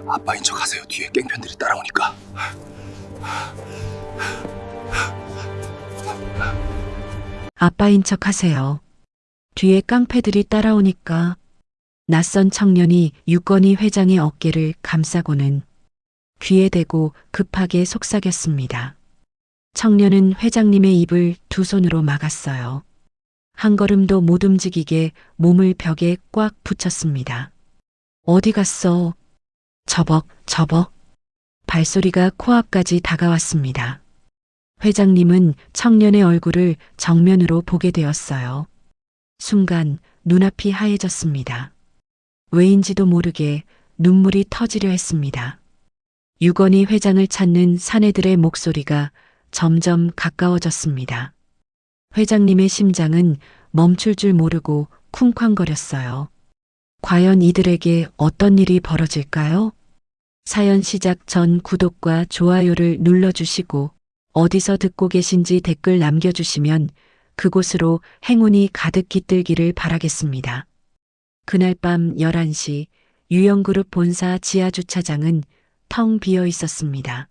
아빠인 척 하세요. 뒤에 깽편들이 따라오니까. 아빠인 척 하세요. 뒤에 깡패들이 따라오니까. 낯선 청년이 유건희 회장의 어깨를 감싸고는 귀에 대고 급하게 속삭였습니다. 청년은 회장님의 입을 두 손으로 막았어요. 한 걸음도 못 움직이게 몸을 벽에 꽉 붙였습니다. 어디 갔어? 저벅. 발소리가 코앞까지 다가왔습니다. 회장님은 청년의 얼굴을 정면으로 보게 되었어요. 순간 눈앞이 하얘졌습니다. 왜인지도 모르게 눈물이 터지려 했습니다. 유건희 회장을 찾는 사내들의 목소리가 점점 가까워졌습니다. 회장님의 심장은 멈출 줄 모르고 쿵쾅거렸어요. 과연 이들에게 어떤 일이 벌어질까요? 사연 시작 전 구독과 좋아요를 눌러주시고 어디서 듣고 계신지 댓글 남겨주시면 그곳으로 행운이 가득 깃들기를 바라겠습니다. 그날 밤 11시 유영그룹 본사 지하주차장은 텅 비어 있었습니다.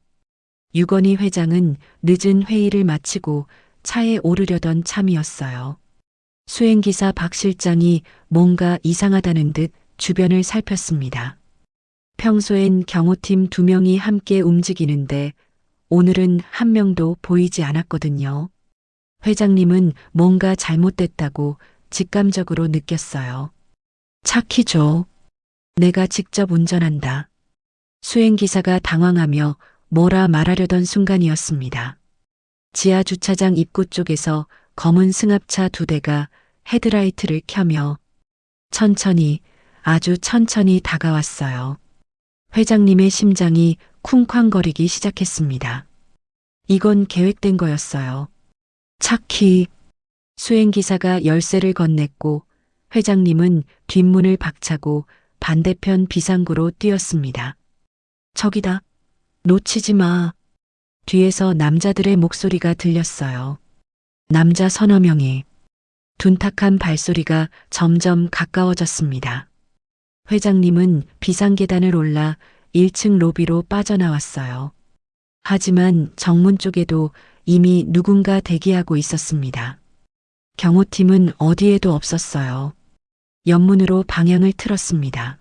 유건희 회장은 늦은 회의를 마치고 차에 오르려던 참이었어요. 수행기사 박 실장이 뭔가 이상하다는 듯 주변을 살폈습니다. 평소엔 경호팀 2명이 함께 움직이는데 오늘은 한 명도 보이지 않았거든요. 회장님은 뭔가 잘못됐다고 직감적으로 느꼈어요. 차 키 줘. 내가 직접 운전한다. 수행기사가 당황하며 뭐라 말하려던 순간이었습니다. 지하 주차장 입구 쪽에서 검은 승합차 2대가 헤드라이트를 켜며 천천히, 아주 천천히 다가왔어요. 회장님의 심장이 쿵쾅거리기 시작했습니다. 이건 계획된 거였어요. 차키. 수행기사가 열쇠를 건넸고 회장님은 뒷문을 박차고 반대편 비상구로 뛰었습니다. 저기다. 놓치지 마. 뒤에서 남자들의 목소리가 들렸어요. 남자 서너 명이. 둔탁한 발소리가 점점 가까워졌습니다. 회장님은 비상계단을 올라 1층 로비로 빠져나왔어요. 하지만 정문 쪽에도 이미 누군가 대기하고 있었습니다. 경호팀은 어디에도 없었어요. 옆문으로 방향을 틀었습니다.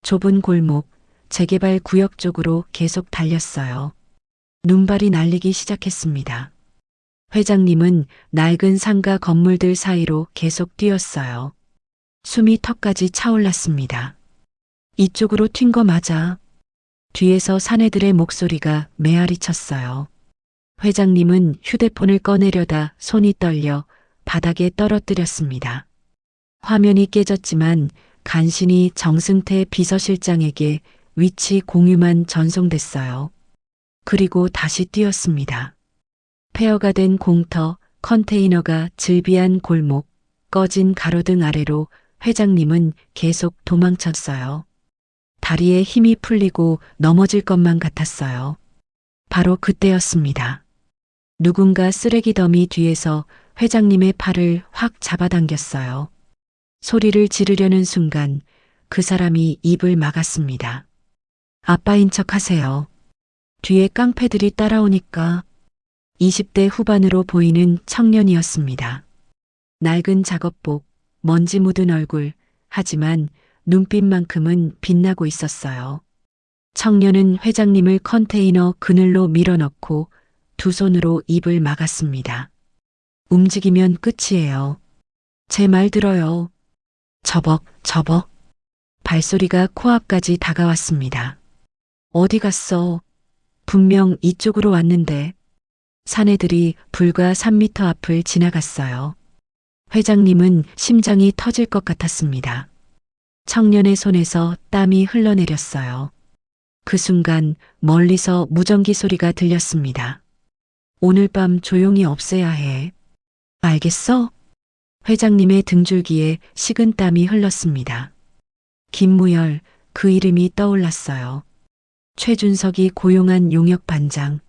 좁은 골목, 재개발 구역 쪽으로 계속 달렸어요. 눈발이 날리기 시작했습니다. 회장님은 낡은 상가 건물들 사이로 계속 뛰었어요. 숨이 턱까지 차올랐습니다. 이쪽으로 튄 거 맞아. 뒤에서 사내들의 목소리가 메아리 쳤어요. 회장님은 휴대폰을 꺼내려다 손이 떨려 바닥에 떨어뜨렸습니다. 화면이 깨졌지만 간신히 정승태 비서실장에게 위치 공유만 전송됐어요. 그리고 다시 뛰었습니다. 폐허가 된 공터, 컨테이너가 즐비한 골목, 꺼진 가로등 아래로 회장님은 계속 도망쳤어요. 다리에 힘이 풀리고 넘어질 것만 같았어요. 바로 그때였습니다. 누군가 쓰레기 더미 뒤에서 회장님의 팔을 확 잡아당겼어요. 소리를 지르려는 순간 그 사람이 입을 막았습니다. 아빠인 척 하세요. 뒤에 깡패들이 따라오니까. 20대 후반으로 보이는 청년이었습니다. 낡은 작업복, 먼지 묻은 얼굴, 하지만 눈빛만큼은 빛나고 있었어요. 청년은 회장님을 컨테이너 그늘로 밀어넣고 두 손으로 입을 막았습니다. 움직이면 끝이에요. 제 말 들어요. 저벅. 발소리가 코앞까지 다가왔습니다. 어디 갔어? 분명 이쪽으로 왔는데. 사내들이 불과 3m 앞을 지나갔어요. 회장님은 심장이 터질 것 같았습니다. 청년의 손에서 땀이 흘러내렸어요. 그 순간 멀리서 무전기 소리가 들렸습니다. 오늘 밤 조용히 없애야 해. 알겠어? 회장님의 등줄기에 식은땀이 흘렀습니다. 김무열, 그 이름이 떠올랐어요. 최준석이 고용한 용역 반장.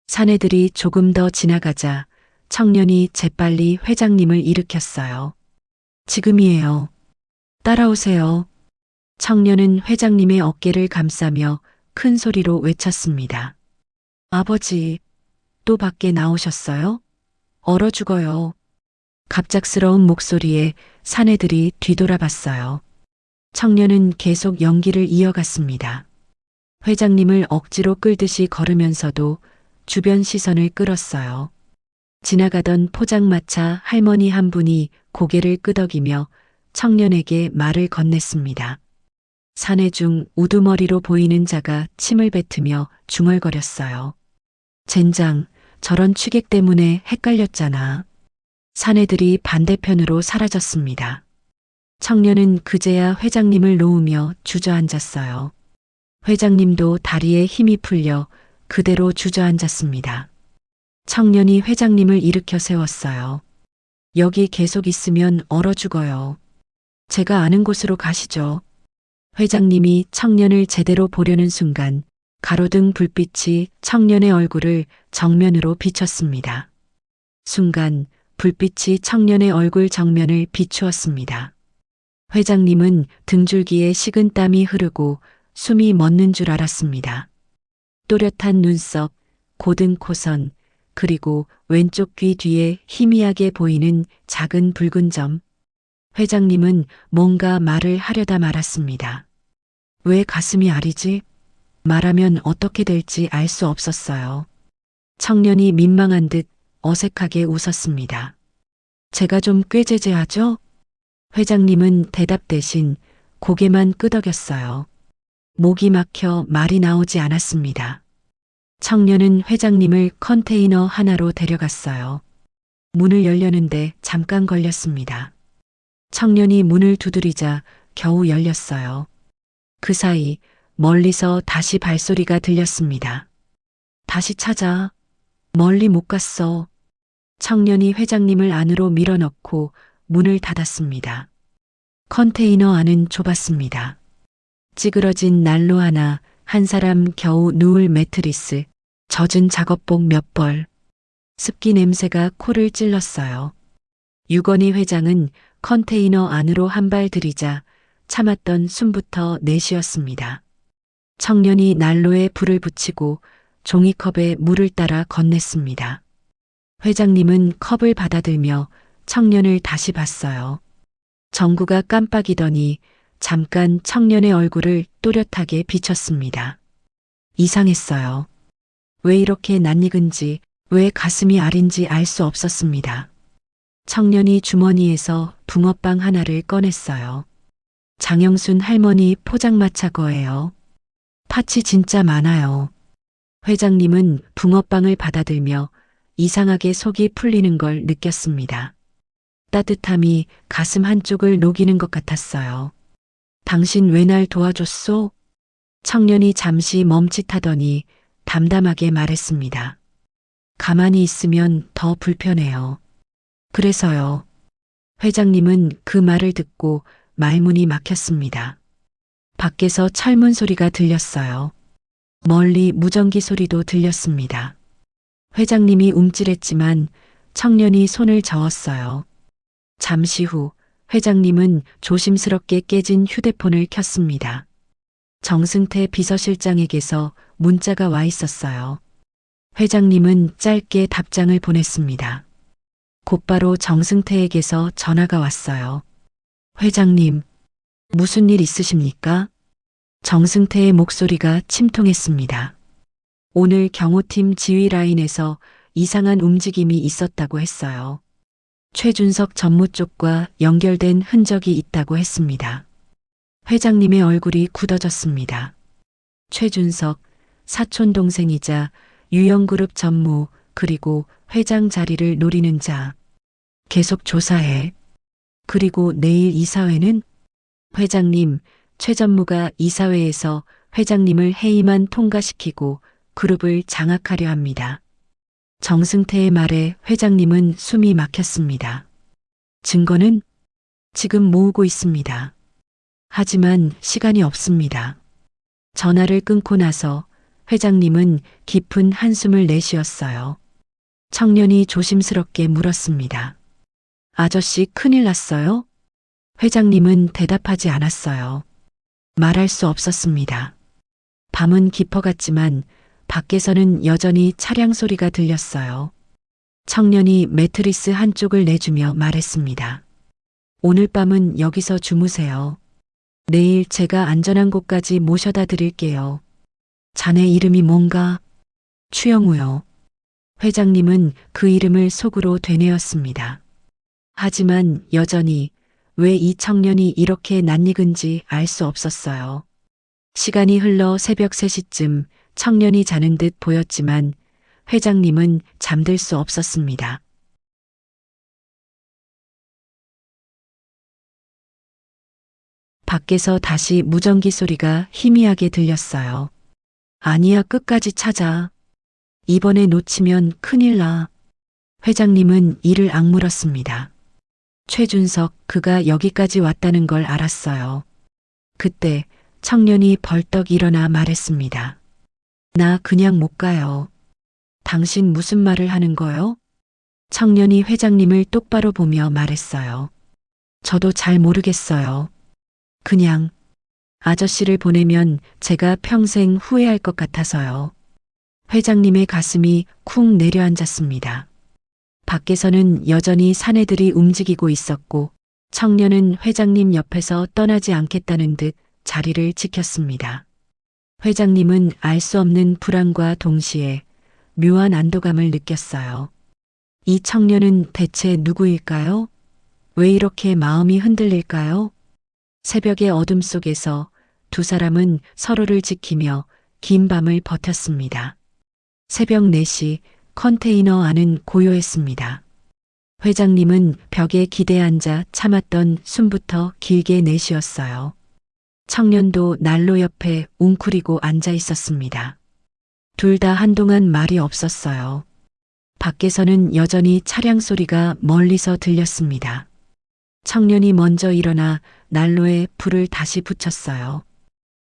사내들이 조금 더 지나가자 청년이 재빨리 회장님을 일으켰어요. 지금이에요. 따라오세요. 청년은 회장님의 어깨를 감싸며 큰 소리로 외쳤습니다. 아버지, 또 밖에 나오셨어요? 얼어 죽어요. 갑작스러운 목소리에 사내들이 뒤돌아봤어요. 청년은 계속 연기를 이어갔습니다. 회장님을 억지로 끌듯이 걸으면서도 주변 시선을 끌었어요. 지나가던 포장마차 할머니 한 분이 고개를 끄덕이며 청년에게 말을 건넸습니다. 사내 중 우두머리로 보이는 자가 침을 뱉으며 중얼거렸어요. 젠장, 저런 취객 때문에 헷갈렸잖아. 사내들이 반대편으로 사라졌습니다. 청년은 그제야 회장님을 놓으며 주저앉았어요. 회장님도 다리에 힘이 풀려 그대로 주저앉았습니다. 청년이 회장님을 일으켜 세웠어요. 여기 계속 있으면 얼어 죽어요. 제가 아는 곳으로 가시죠. 회장님이 청년을 제대로 보려는 순간 가로등 불빛이 청년의 얼굴을 정면으로 비쳤습니다. 순간 불빛이 청년의 얼굴 정면을 비추었습니다. 회장님은 등줄기에 식은 땀이 흐르고 숨이 멎는 줄 알았습니다. 또렷한 눈썹, 고든 코선, 그리고 왼쪽 귀 뒤에 희미하게 보이는 작은 붉은 점. 회장님은 뭔가 말을 하려다 말았습니다. 왜 가슴이 아리지? 말하면 어떻게 될지 알 수 없었어요. 청년이 민망한 듯 어색하게 웃었습니다. 제가 좀 꾀죄죄하죠? 회장님은 대답 대신 고개만 끄덕였어요. 목이 막혀 말이 나오지 않았습니다. 청년은 회장님을 컨테이너 하나로 데려갔어요. 문을 열려는데 잠깐 걸렸습니다. 청년이 문을 두드리자 겨우 열렸어요. 그 사이 멀리서 다시 발소리가 들렸습니다. 다시 찾아. 멀리 못 갔어. 청년이 회장님을 안으로 밀어넣고 문을 닫았습니다. 컨테이너 안은 좁았습니다. 찌그러진 난로 하나, 한 사람 겨우 누울 매트리스, 젖은 작업복 몇 벌. 습기 냄새가 코를 찔렀어요. 유건희 회장은 컨테이너 안으로 한 발 들이자 참았던 숨부터 내쉬었습니다. 청년이 난로에 불을 붙이고 종이컵에 물을 따라 건넸습니다. 회장님은 컵을 받아들며 청년을 다시 봤어요. 전구가 깜빡이더니 잠깐 청년의 얼굴을 또렷하게 비쳤습니다. 이상했어요. 왜 이렇게 낯익은지, 왜 가슴이 아린지 알 수 없었습니다. 청년이 주머니에서 붕어빵 하나를 꺼냈어요. 장영순 할머니 포장마차 거예요. 팥이 진짜 많아요. 회장님은 붕어빵을 받아들며 이상하게 속이 풀리는 걸 느꼈습니다. 따뜻함이 가슴 한쪽을 녹이는 것 같았어요. 당신 왜 날 도와줬소? 청년이 잠시 멈칫하더니 담담하게 말했습니다. 가만히 있으면 더 불편해요. 그래서요. 회장님은 그 말을 듣고 말문이 막혔습니다. 밖에서 철문 소리가 들렸어요. 멀리 무전기 소리도 들렸습니다. 회장님이 움찔했지만 청년이 손을 저었어요. 잠시 후 회장님은 조심스럽게 깨진 휴대폰을 켰습니다. 정승태 비서실장에게서 문자가 와 있었어요. 회장님은 짧게 답장을 보냈습니다. 곧바로 정승태에게서 전화가 왔어요. 회장님, 무슨 일 있으십니까? 정승태의 목소리가 침통했습니다. 오늘 경호팀 지휘 라인에서 이상한 움직임이 있었다고 했어요. 최준석 전무 쪽과 연결된 흔적이 있다고 했습니다. 회장님의 얼굴이 굳어졌습니다. 최준석, 사촌 동생이자 유영그룹 전무 그리고 회장 자리를 노리는 자. 계속 조사해. 그리고 내일 이사회는? 회장님, 최 전무가 이사회에서 회장님을 회의만 통과시키고 그룹을 장악하려 합니다. 정승태의 말에 회장님은 숨이 막혔습니다. 증거는? 지금 모으고 있습니다. 하지만 시간이 없습니다. 전화를 끊고 나서 회장님은 깊은 한숨을 내쉬었어요. 청년이 조심스럽게 물었습니다. 아저씨 큰일 났어요? 회장님은 대답하지 않았어요. 말할 수 없었습니다. 밤은 깊어갔지만 밖에서는 여전히 차량 소리가 들렸어요. 청년이 매트리스 한쪽을 내주며 말했습니다. 오늘 밤은 여기서 주무세요. 내일 제가 안전한 곳까지 모셔다 드릴게요. 자네 이름이 뭔가? 추영우요. 회장님은 그 이름을 속으로 되뇌었습니다. 하지만 여전히 왜 이 청년이 이렇게 낯익은지 알 수 없었어요. 시간이 흘러 새벽 3시쯤 청년이 자는 듯 보였지만 회장님은 잠들 수 없었습니다. 밖에서 다시 무전기 소리가 희미하게 들렸어요. 아니야, 끝까지 찾아. 이번에 놓치면 큰일 나. 회장님은 이를 악물었습니다. 최준석, 그가 여기까지 왔다는 걸 알았어요. 그때 청년이 벌떡 일어나 말했습니다. 나 그냥 못 가요. 당신 무슨 말을 하는 거요? 청년이 회장님을 똑바로 보며 말했어요. 저도 잘 모르겠어요. 그냥 아저씨를 보내면 제가 평생 후회할 것 같아서요. 회장님의 가슴이 쿵 내려앉았습니다. 밖에서는 여전히 사내들이 움직이고 있었고 청년은 회장님 옆에서 떠나지 않겠다는 듯 자리를 지켰습니다. 회장님은 알 수 없는 불안과 동시에 묘한 안도감을 느꼈어요. 이 청년은 대체 누구일까요? 왜 이렇게 마음이 흔들릴까요? 새벽의 어둠 속에서 두 사람은 서로를 지키며 긴 밤을 버텼습니다. 새벽 4시 컨테이너 안은 고요했습니다. 회장님은 벽에 기대 앉아 참았던 숨부터 길게 내쉬었어요. 청년도 난로 옆에 웅크리고 앉아 있었습니다. 둘 다 한동안 말이 없었어요. 밖에서는 여전히 차량 소리가 멀리서 들렸습니다. 청년이 먼저 일어나 난로에 불을 다시 붙였어요.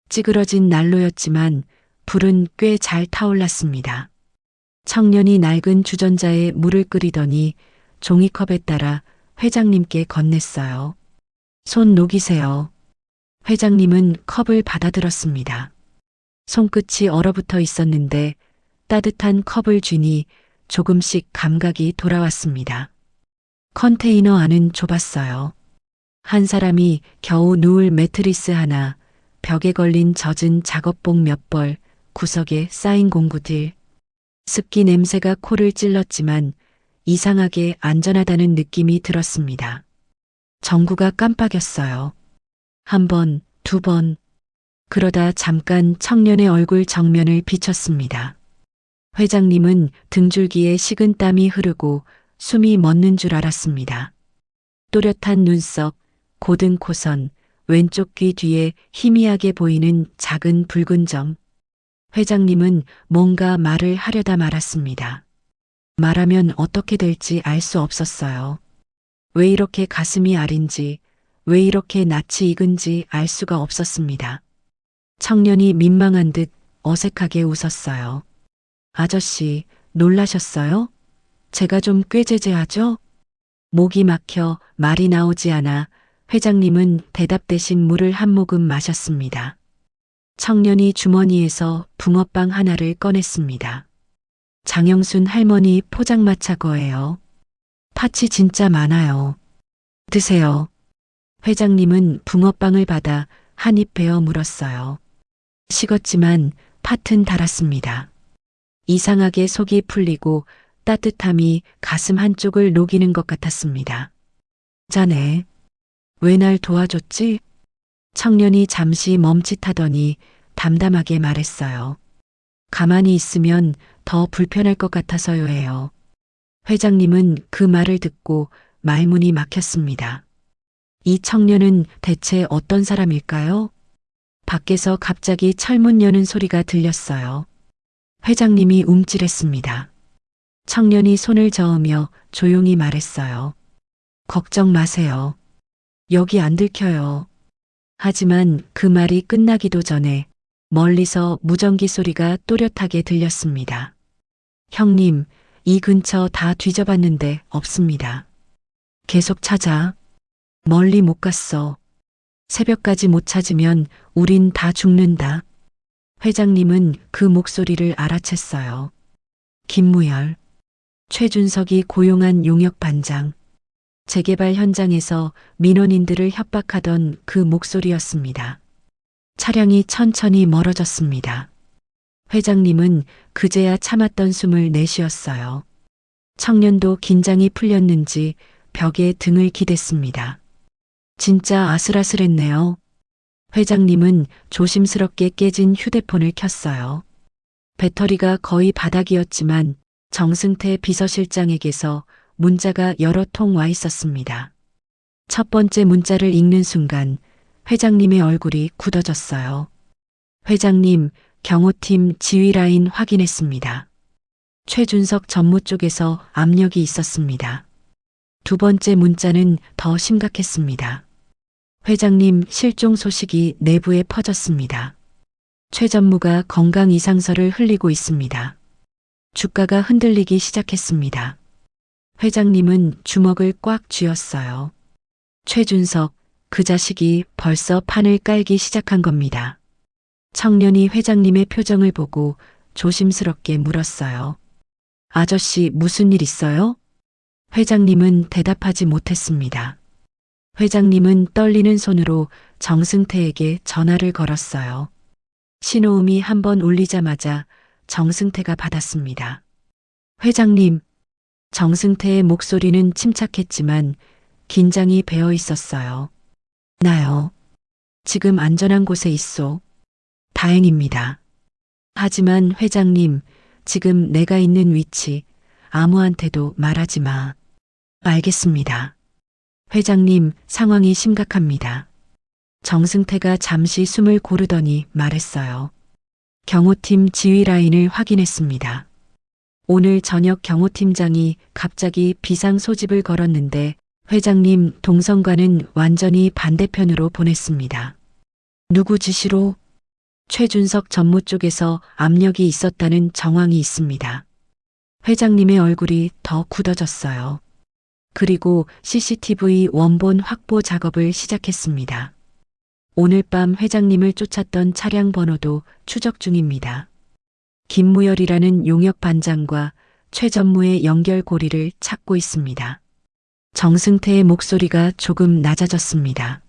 찌그러진 난로였지만 불은 꽤 잘 타올랐습니다. 청년이 낡은 주전자에 물을 끓이더니 종이컵에 따라 회장님께 건넸어요. 손 녹이세요. 회장님은 컵을 받아들었습니다. 손끝이 얼어붙어 있었는데 따뜻한 컵을 쥐니 조금씩 감각이 돌아왔습니다. 컨테이너 안은 좁았어요. 한 사람이 겨우 누울 매트리스 하나, 벽에 걸린 젖은 작업복 몇 벌, 구석에 쌓인 공구들. 습기 냄새가 코를 찔렀지만 이상하게 안전하다는 느낌이 들었습니다. 전구가 깜빡였어요. 한 번, 두 번. 그러다 잠깐 청년의 얼굴 정면을 비췄습니다. 회장님은 등줄기에 식은 땀이 흐르고 숨이 멎는 줄 알았습니다. 또렷한 눈썹, 고든 코선, 왼쪽 귀 뒤에 희미하게 보이는 작은 붉은 점. 회장님은 뭔가 말을 하려다 말았습니다. 말하면 어떻게 될지 알 수 없었어요. 왜 이렇게 가슴이 아린지, 왜 이렇게 낯이 익은지 알 수가 없었습니다. 청년이 민망한 듯 어색하게 웃었어요. 아저씨, 놀라셨어요? 제가 좀 꾀죄죄하죠? 목이 막혀 말이 나오지 않아 회장님은 대답 대신 물을 한 모금 마셨습니다. 청년이 주머니에서 붕어빵 하나를 꺼냈습니다. 장영순 할머니 포장마차 거예요. 팥이 진짜 많아요. 드세요. 회장님은 붕어빵을 받아 한 입 베어 물었어요. 식었지만 팥은 달았습니다. 이상하게 속이 풀리고 따뜻함이 가슴 한쪽을 녹이는 것 같았습니다. 자네, 왜 날 도와줬지? 청년이 잠시 멈칫하더니 담담하게 말했어요. 가만히 있으면 더 불편할 것 같아서요 해요. 회장님은 그 말을 듣고 말문이 막혔습니다. 이 청년은 대체 어떤 사람일까요? 밖에서 갑자기 철문 여는 소리가 들렸어요. 회장님이 움찔했습니다. 청년이 손을 저으며 조용히 말했어요. 걱정 마세요. 여기 안 들켜요. 하지만 그 말이 끝나기도 전에 멀리서 무전기 소리가 또렷하게 들렸습니다. 형님, 이 근처 다 뒤져봤는데 없습니다. 계속 찾아. 멀리 못 갔어. 새벽까지 못 찾으면 우린 다 죽는다. 회장님은 그 목소리를 알아챘어요. 김무열, 최준석이 고용한 용역 반장. 재개발 현장에서 민원인들을 협박하던 그 목소리였습니다. 차량이 천천히 멀어졌습니다. 회장님은 그제야 참았던 숨을 내쉬었어요. 청년도 긴장이 풀렸는지 벽에 등을 기댔습니다. 진짜 아슬아슬했네요. 회장님은 조심스럽게 깨진 휴대폰을 켰어요. 배터리가 거의 바닥이었지만 정승태 비서실장에게서 문자가 여러 통 와 있었습니다. 첫 번째 문자를 읽는 순간 회장님의 얼굴이 굳어졌어요. 회장님, 경호팀 지휘 라인 확인했습니다. 최준석 전무 쪽에서 압력이 있었습니다. 두 번째 문자는 더 심각했습니다. 회장님 실종 소식이 내부에 퍼졌습니다. 최 전무가 건강 이상설을 흘리고 있습니다. 주가가 흔들리기 시작했습니다. 회장님은 주먹을 꽉 쥐었어요. 최준석, 그 자식이 벌써 판을 깔기 시작한 겁니다. 청년이 회장님의 표정을 보고 조심스럽게 물었어요. 아저씨, 무슨 일 있어요? 회장님은 대답하지 못했습니다. 회장님은 떨리는 손으로 정승태에게 전화를 걸었어요. 신호음이 한번 울리자마자 정승태가 받았습니다. 회장님, 정승태의 목소리는 침착했지만 긴장이 배어 있었어요. 나요. 지금 안전한 곳에 있소. 다행입니다. 하지만 회장님, 지금 내가 있는 위치 아무한테도 말하지 마. 알겠습니다. 회장님, 상황이 심각합니다. 정승태가 잠시 숨을 고르더니 말했어요. 경호팀 지휘 라인을 확인했습니다. 오늘 저녁 경호팀장이 갑자기 비상 소집을 걸었는데 회장님 동선과는 완전히 반대편으로 보냈습니다. 누구 지시로? 최준석 전무 쪽에서 압력이 있었다는 정황이 있습니다. 회장님의 얼굴이 더 굳어졌어요. 그리고 CCTV 원본 확보 작업을 시작했습니다. 오늘 밤 회장님을 쫓았던 차량 번호도 추적 중입니다. 김무열이라는 용역 반장과 최 전무의 연결고리를 찾고 있습니다. 정승태의 목소리가 조금 낮아졌습니다.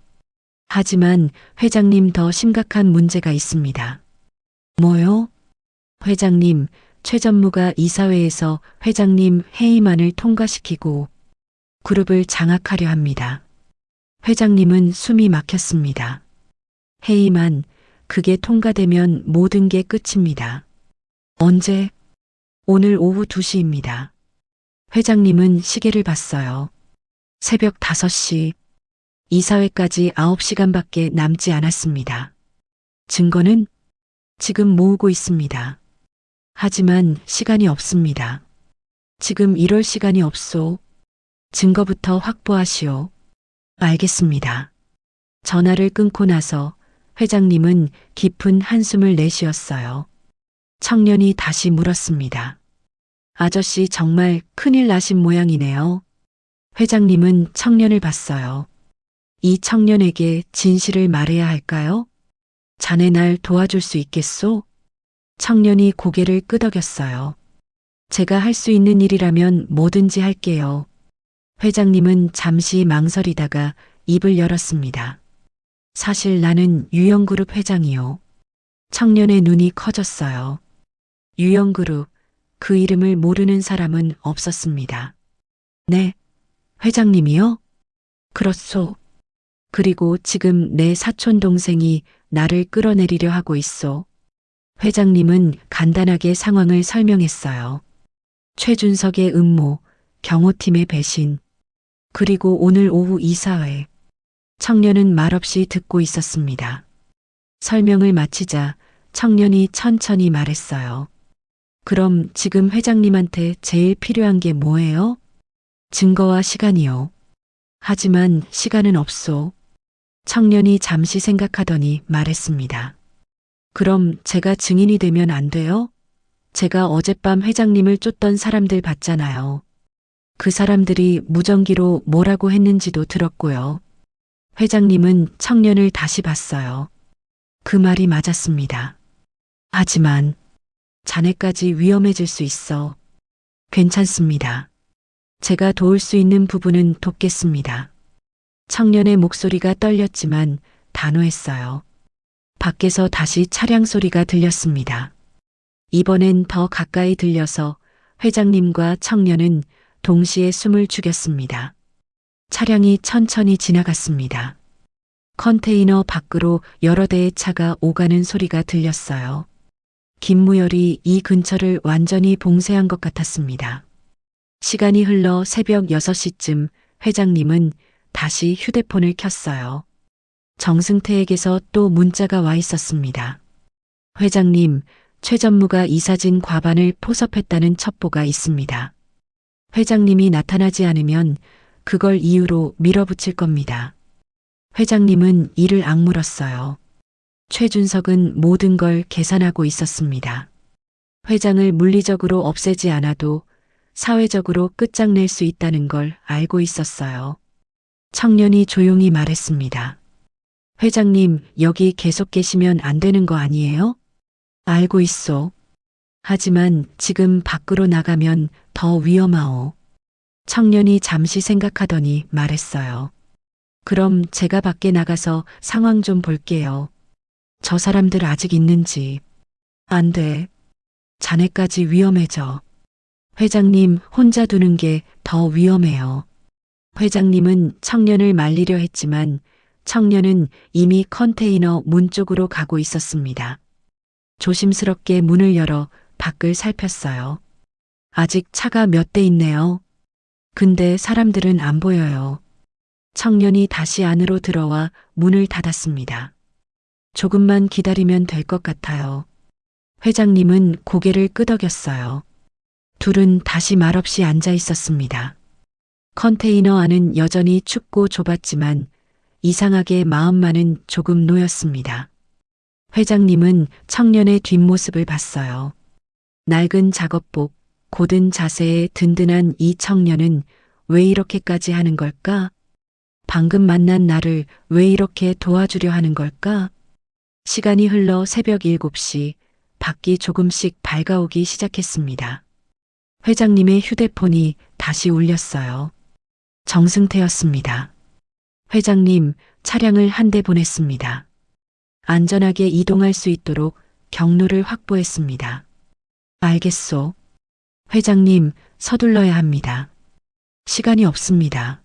하지만 회장님, 더 심각한 문제가 있습니다. 뭐요? 회장님, 최 전무가 이사회에서 회장님 회의만을 통과시키고 그룹을 장악하려 합니다. 회장님은 숨이 막혔습니다. 회의만, 그게 통과되면 모든 게 끝입니다. 언제? 오늘 오후 2시입니다. 회장님은 시계를 봤어요. 새벽 5시. 이사회까지 9시간밖에 남지 않았습니다. 증거는 지금 모으고 있습니다. 하지만 시간이 없습니다. 지금 이럴 시간이 없소. 증거부터 확보하시오. 알겠습니다. 전화를 끊고 나서 회장님은 깊은 한숨을 내쉬었어요. 청년이 다시 물었습니다. 아저씨, 정말 큰일 나신 모양이네요. 회장님은 청년을 봤어요. 이 청년에게 진실을 말해야 할까요? 자네 날 도와줄 수 있겠소? 청년이 고개를 끄덕였어요. 제가 할 수 있는 일이라면 뭐든지 할게요. 회장님은 잠시 망설이다가 입을 열었습니다. 사실 나는 유영그룹 회장이요. 청년의 눈이 커졌어요. 유영그룹, 그 이름을 모르는 사람은 없었습니다. 네, 회장님이요? 그렇소. 그리고 지금 내 사촌 동생이 나를 끌어내리려 하고 있소. 회장님은 간단하게 상황을 설명했어요. 최준석의 음모, 경호팀의 배신, 그리고 오늘 오후 이사회. 청년은 말없이 듣고 있었습니다. 설명을 마치자 청년이 천천히 말했어요. 그럼 지금 회장님한테 제일 필요한 게 뭐예요? 증거와 시간이요. 하지만 시간은 없소. 청년이 잠시 생각하더니 말했습니다. 그럼 제가 증인이 되면 안 돼요? 제가 어젯밤 회장님을 쫓던 사람들 봤잖아요. 그 사람들이 무전기로 뭐라고 했는지도 들었고요. 회장님은 청년을 다시 봤어요. 그 말이 맞았습니다. 하지만 자네까지 위험해질 수 있어. 괜찮습니다. 제가 도울 수 있는 부분은 돕겠습니다. 청년의 목소리가 떨렸지만 단호했어요. 밖에서 다시 차량 소리가 들렸습니다. 이번엔 더 가까이 들려서 회장님과 청년은 동시에 숨을 죽였습니다. 차량이 천천히 지나갔습니다. 컨테이너 밖으로 여러 대의 차가 오가는 소리가 들렸어요. 김무열이 이 근처를 완전히 봉쇄한 것 같았습니다. 시간이 흘러 새벽 6시쯤 회장님은 다시 휴대폰을 켰어요. 정승태에게서 또 문자가 와 있었습니다. 회장님, 최 전무가 이사진 과반을 포섭했다는 첩보가 있습니다. 회장님이 나타나지 않으면 그걸 이유로 밀어붙일 겁니다. 회장님은 이를 악물었어요. 최준석은 모든 걸 계산하고 있었습니다. 회장을 물리적으로 없애지 않아도 사회적으로 끝장낼 수 있다는 걸 알고 있었어요. 청년이 조용히 말했습니다. 회장님, 여기 계속 계시면 안 되는 거 아니에요? 알고 있소. 하지만 지금 밖으로 나가면 더 위험하오. 청년이 잠시 생각하더니 말했어요. 그럼 제가 밖에 나가서 상황 좀 볼게요. 저 사람들 아직 있는지. 안 돼. 자네까지 위험해져. 회장님 혼자 두는 게 더 위험해요. 회장님은 청년을 말리려 했지만 청년은 이미 컨테이너 문 쪽으로 가고 있었습니다. 조심스럽게 문을 열어 밖을 살폈어요. 아직 차가 몇 대 있네요. 근데 사람들은 안 보여요. 청년이 다시 안으로 들어와 문을 닫았습니다. 조금만 기다리면 될 것 같아요. 회장님은 고개를 끄덕였어요. 둘은 다시 말없이 앉아 있었습니다. 컨테이너 안은 여전히 춥고 좁았지만 이상하게 마음만은 조금 놓였습니다. 회장님은 청년의 뒷모습을 봤어요. 낡은 작업복, 곧은 자세에 든든한 이 청년은 왜 이렇게까지 하는 걸까? 방금 만난 나를 왜 이렇게 도와주려 하는 걸까? 시간이 흘러 새벽 7시, 밖이 조금씩 밝아오기 시작했습니다. 회장님의 휴대폰이 다시 울렸어요. 정승태였습니다. 회장님, 차량을 한 대 보냈습니다. 안전하게 이동할 수 있도록 경로를 확보했습니다. 알겠소. 회장님, 서둘러야 합니다. 시간이 없습니다.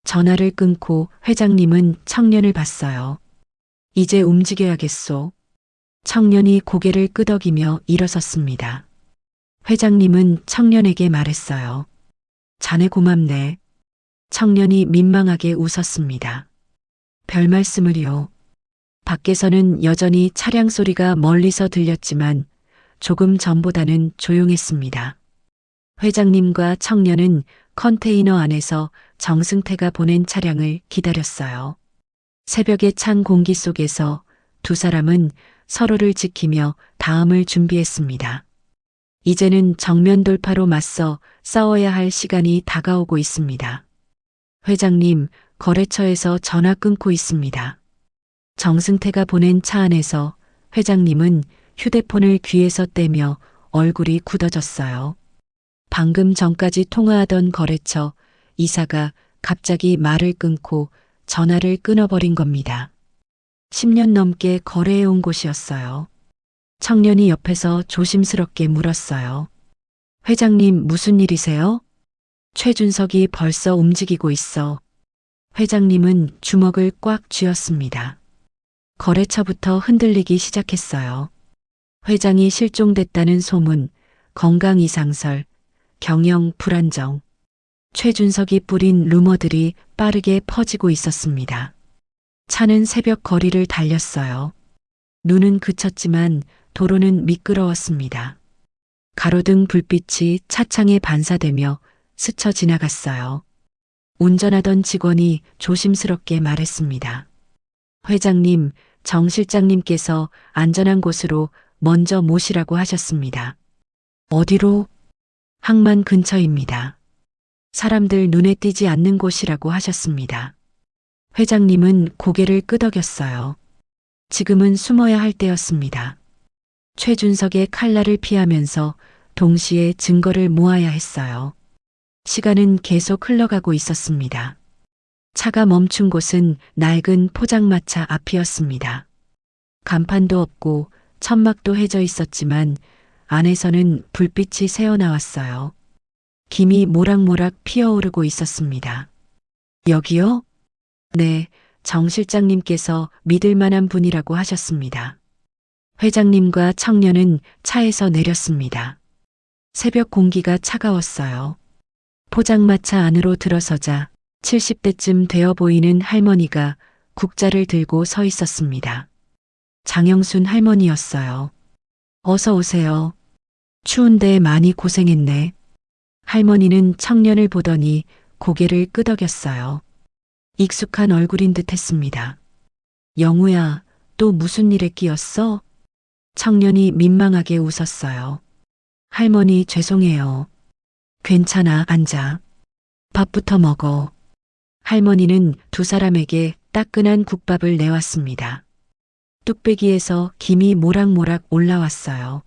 전화를 끊고 회장님은 청년을 봤어요. 이제 움직여야겠소. 청년이 고개를 끄덕이며 일어섰습니다. 회장님은 청년에게 말했어요. 자네 고맙네. 청년이 민망하게 웃었습니다. 별 말씀을요. 밖에서는 여전히 차량 소리가 멀리서 들렸지만 조금 전보다는 조용했습니다. 회장님과 청년은 컨테이너 안에서 정승태가 보낸 차량을 기다렸어요. 새벽의 찬 공기 속에서 두 사람은 서로를 지키며 다음을 준비했습니다. 이제는 정면 돌파로 맞서 싸워야 할 시간이 다가오고 있습니다. 회장님, 거래처에서 전화 끊고 있습니다. 정승태가 보낸 차 안에서 회장님은 휴대폰을 귀에서 떼며 얼굴이 굳어졌어요. 방금 전까지 통화하던 거래처 이사가 갑자기 말을 끊고 전화를 끊어버린 겁니다. 10년 넘게 거래해온 곳이었어요. 청년이 옆에서 조심스럽게 물었어요. 회장님, 무슨 일이세요? 최준석이 벌써 움직이고 있어. 회장님은 주먹을 꽉 쥐었습니다. 거래처부터 흔들리기 시작했어요. 회장이 실종됐다는 소문, 건강 이상설, 경영 불안정. 최준석이 뿌린 루머들이 빠르게 퍼지고 있었습니다. 차는 새벽 거리를 달렸어요. 눈은 그쳤지만 도로는 미끄러웠습니다. 가로등 불빛이 차창에 반사되며 스쳐 지나갔어요. 운전하던 직원이 조심스럽게 말했습니다. 회장님, 정 실장님께서 안전한 곳으로 먼저 모시라고 하셨습니다. 어디로? 항만 근처입니다. 사람들 눈에 띄지 않는 곳이라고 하셨습니다. 회장님은 고개를 끄덕였어요. 지금은 숨어야 할 때였습니다. 최준석의 칼날을 피하면서 동시에 증거를 모아야 했어요. 시간은 계속 흘러가고 있었습니다. 차가 멈춘 곳은 낡은 포장마차 앞이었습니다. 간판도 없고 천막도 해져 있었지만 안에서는 불빛이 새어나왔어요. 김이 모락모락 피어오르고 있었습니다. 여기요? 네, 정 실장님께서 믿을 만한 분이라고 하셨습니다. 회장님과 청년은 차에서 내렸습니다. 새벽 공기가 차가웠어요. 포장마차 안으로 들어서자 70대쯤 되어 보이는 할머니가 국자를 들고 서 있었습니다. 장영순 할머니였어요. 어서 오세요. 추운데 많이 고생했네. 할머니는 청년을 보더니 고개를 끄덕였어요. 익숙한 얼굴인 듯 했습니다. 영우야, 또 무슨 일에 끼었어? 청년이 민망하게 웃었어요. 할머니 죄송해요. 괜찮아, 앉아. 밥부터 먹어. 할머니는 두 사람에게 따끈한 국밥을 내왔습니다. 뚝배기에서 김이 모락모락 올라왔어요.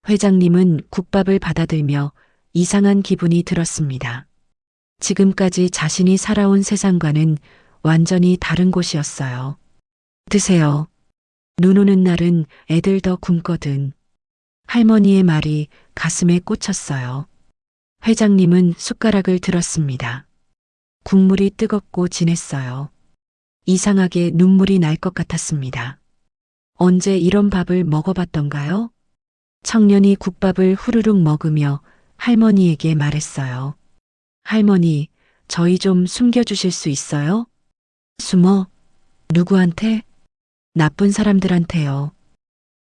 회장님은 국밥을 받아들며 이상한 기분이 들었습니다. 지금까지 자신이 살아온 세상과는 완전히 다른 곳이었어요. 드세요. 눈 오는 날은 애들 더 굶거든. 할머니의 말이 가슴에 꽂혔어요. 회장님은 숟가락을 들었습니다. 국물이 뜨겁고 진했어요. 이상하게 눈물이 날 것 같았습니다. 언제 이런 밥을 먹어봤던가요? 청년이 국밥을 후루룩 먹으며 할머니에게 말했어요. 할머니, 저희 좀 숨겨주실 수 있어요? 숨어? 누구한테? 나쁜 사람들한테요.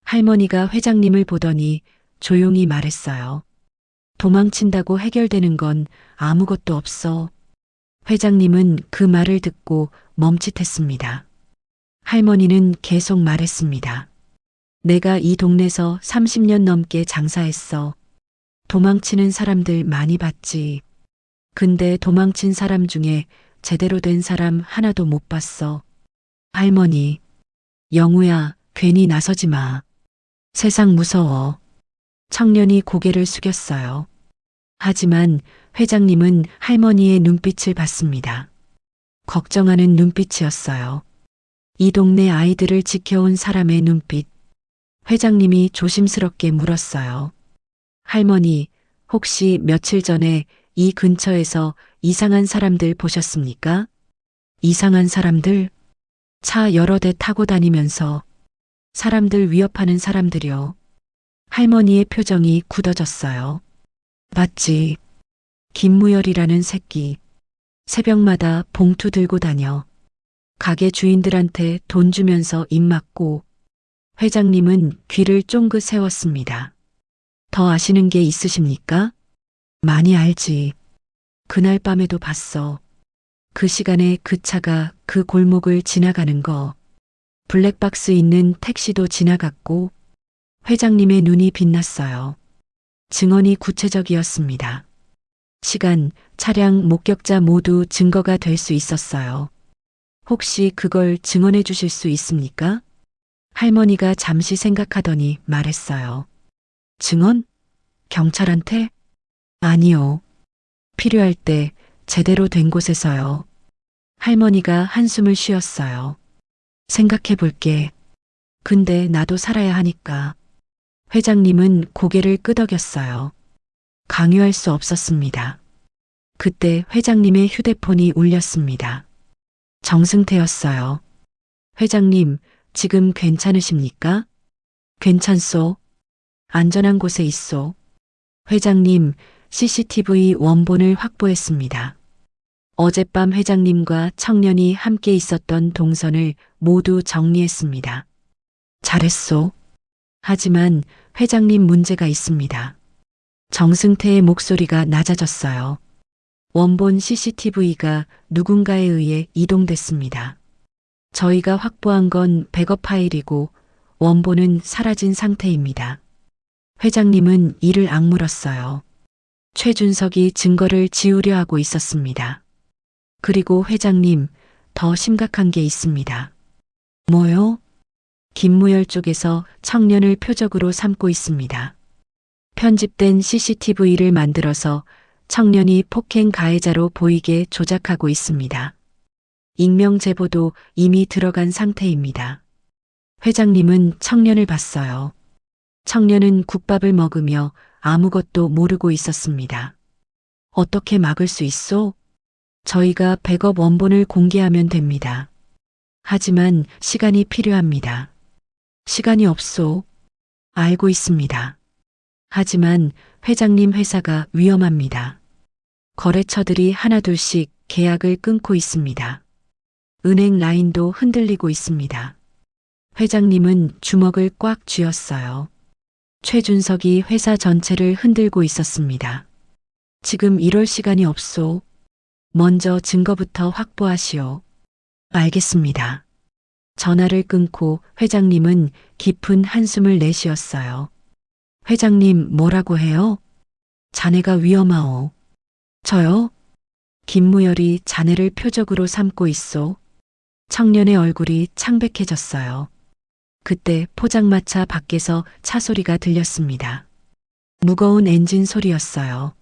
할머니가 회장님을 보더니 조용히 말했어요. 도망친다고 해결되는 건 아무것도 없어. 회장님은 그 말을 듣고 멈칫했습니다. 할머니는 계속 말했습니다. 내가 이 동네에서 30년 넘게 장사했어. 도망치는 사람들 많이 봤지. 근데 도망친 사람 중에 제대로 된 사람 하나도 못 봤어. 할머니, 영우야, 괜히 나서지 마. 세상 무서워. 청년이 고개를 숙였어요. 하지만 회장님은 할머니의 눈빛을 봤습니다. 걱정하는 눈빛이었어요. 이 동네 아이들을 지켜온 사람의 눈빛. 회장님이 조심스럽게 물었어요. 할머니, 혹시 며칠 전에 이 근처에서 이상한 사람들 보셨습니까? 이상한 사람들? 차 여러 대 타고 다니면서 사람들 위협하는 사람들이요. 할머니의 표정이 굳어졌어요. 맞지. 김무열이라는 새끼. 새벽마다 봉투 들고 다녀. 가게 주인들한테 돈 주면서 입 막고. 회장님은 귀를 쫑긋 세웠습니다. 더 아시는 게 있으십니까? 많이 알지. 그날 밤에도 봤어. 그 시간에 그 차가 그 골목을 지나가는 거. 블랙박스 있는 택시도 지나갔고. 회장님의 눈이 빛났어요. 증언이 구체적이었습니다. 시간, 차량, 목격자 모두 증거가 될 수 있었어요. 혹시 그걸 증언해 주실 수 있습니까? 할머니가 잠시 생각하더니 말했어요. 증언? 경찰한테? 아니요. 필요할 때 제대로 된 곳에서요. 할머니가 한숨을 쉬었어요. 생각해 볼게. 근데 나도 살아야 하니까. 회장님은 고개를 끄덕였어요. 강요할 수 없었습니다. 그때 회장님의 휴대폰이 울렸습니다. 정승태였어요. 회장님, 지금 괜찮으십니까? 괜찮소. 안전한 곳에 있소. 회장님, CCTV 원본을 확보했습니다. 어젯밤 회장님과 청년이 함께 있었던 동선을 모두 정리했습니다. 잘했소. 하지만 회장님 문제가 있습니다. 정승태의 목소리가 낮아졌어요. 원본 CCTV가 누군가에 의해 이동됐습니다. 저희가 확보한 건 백업 파일이고 원본은 사라진 상태입니다. 회장님은 이를 악물었어요. 최준석이 증거를 지우려 하고 있었습니다. 그리고 회장님, 더 심각한 게 있습니다. 뭐요? 김무열 쪽에서 청년을 표적으로 삼고 있습니다. 편집된 CCTV를 만들어서 청년이 폭행 가해자로 보이게 조작하고 있습니다. 익명 제보도 이미 들어간 상태입니다. 회장님은 청년을 봤어요. 청년은 국밥을 먹으며 아무것도 모르고 있었습니다. 어떻게 막을 수 있소? 저희가 백업 원본을 공개하면 됩니다. 하지만 시간이 필요합니다. 시간이 없소. 알고 있습니다. 하지만 회장님 회사가 위험합니다. 거래처들이 하나둘씩 계약을 끊고 있습니다. 은행 라인도 흔들리고 있습니다. 회장님은 주먹을 꽉 쥐었어요. 최준석이 회사 전체를 흔들고 있었습니다. 지금 이럴 시간이 없소. 먼저 증거부터 확보하시오. 알겠습니다. 전화를 끊고 회장님은 깊은 한숨을 내쉬었어요. 회장님 뭐라고 해요? 자네가 위험하오. 저요? 김무열이 자네를 표적으로 삼고 있소. 청년의 얼굴이 창백해졌어요. 그때 포장마차 밖에서 차 소리가 들렸습니다. 무거운 엔진 소리였어요.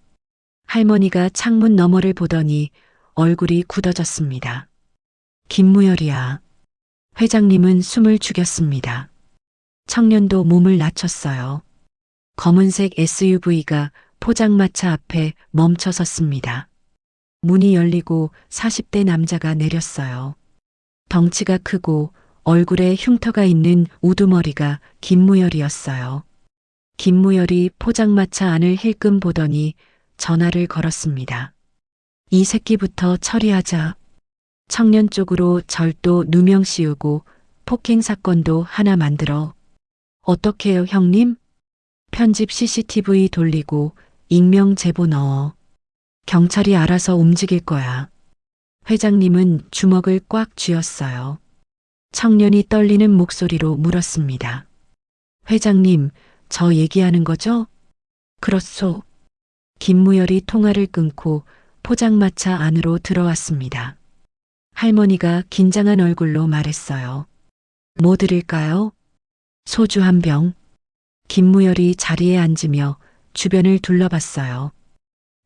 할머니가 창문 너머를 보더니 얼굴이 굳어졌습니다. 김무열이야. 회장님은 숨을 죽였습니다. 청년도 몸을 낮췄어요. 검은색 SUV가 포장마차 앞에 멈춰 섰습니다. 문이 열리고 40대 남자가 내렸어요. 덩치가 크고 얼굴에 흉터가 있는 우두머리가 김무열이었어요. 김무열이 포장마차 안을 힐끔 보더니 전화를 걸었습니다. 이 새끼부터 처리하자. 청년 쪽으로 절도 누명 씌우고 폭행 사건도 하나 만들어. 어떻게 해요, 형님? 편집 CCTV 돌리고 익명 제보 넣어. 경찰이 알아서 움직일 거야. 회장님은 주먹을 꽉 쥐었어요. 청년이 떨리는 목소리로 물었습니다. 회장님, 저 얘기하는 거죠? 그렇소. 김무열이 통화를 끊고 포장마차 안으로 들어왔습니다. 할머니가 긴장한 얼굴로 말했어요. 뭐 드릴까요? 소주 한 병. 김무열이 자리에 앉으며 주변을 둘러봤어요.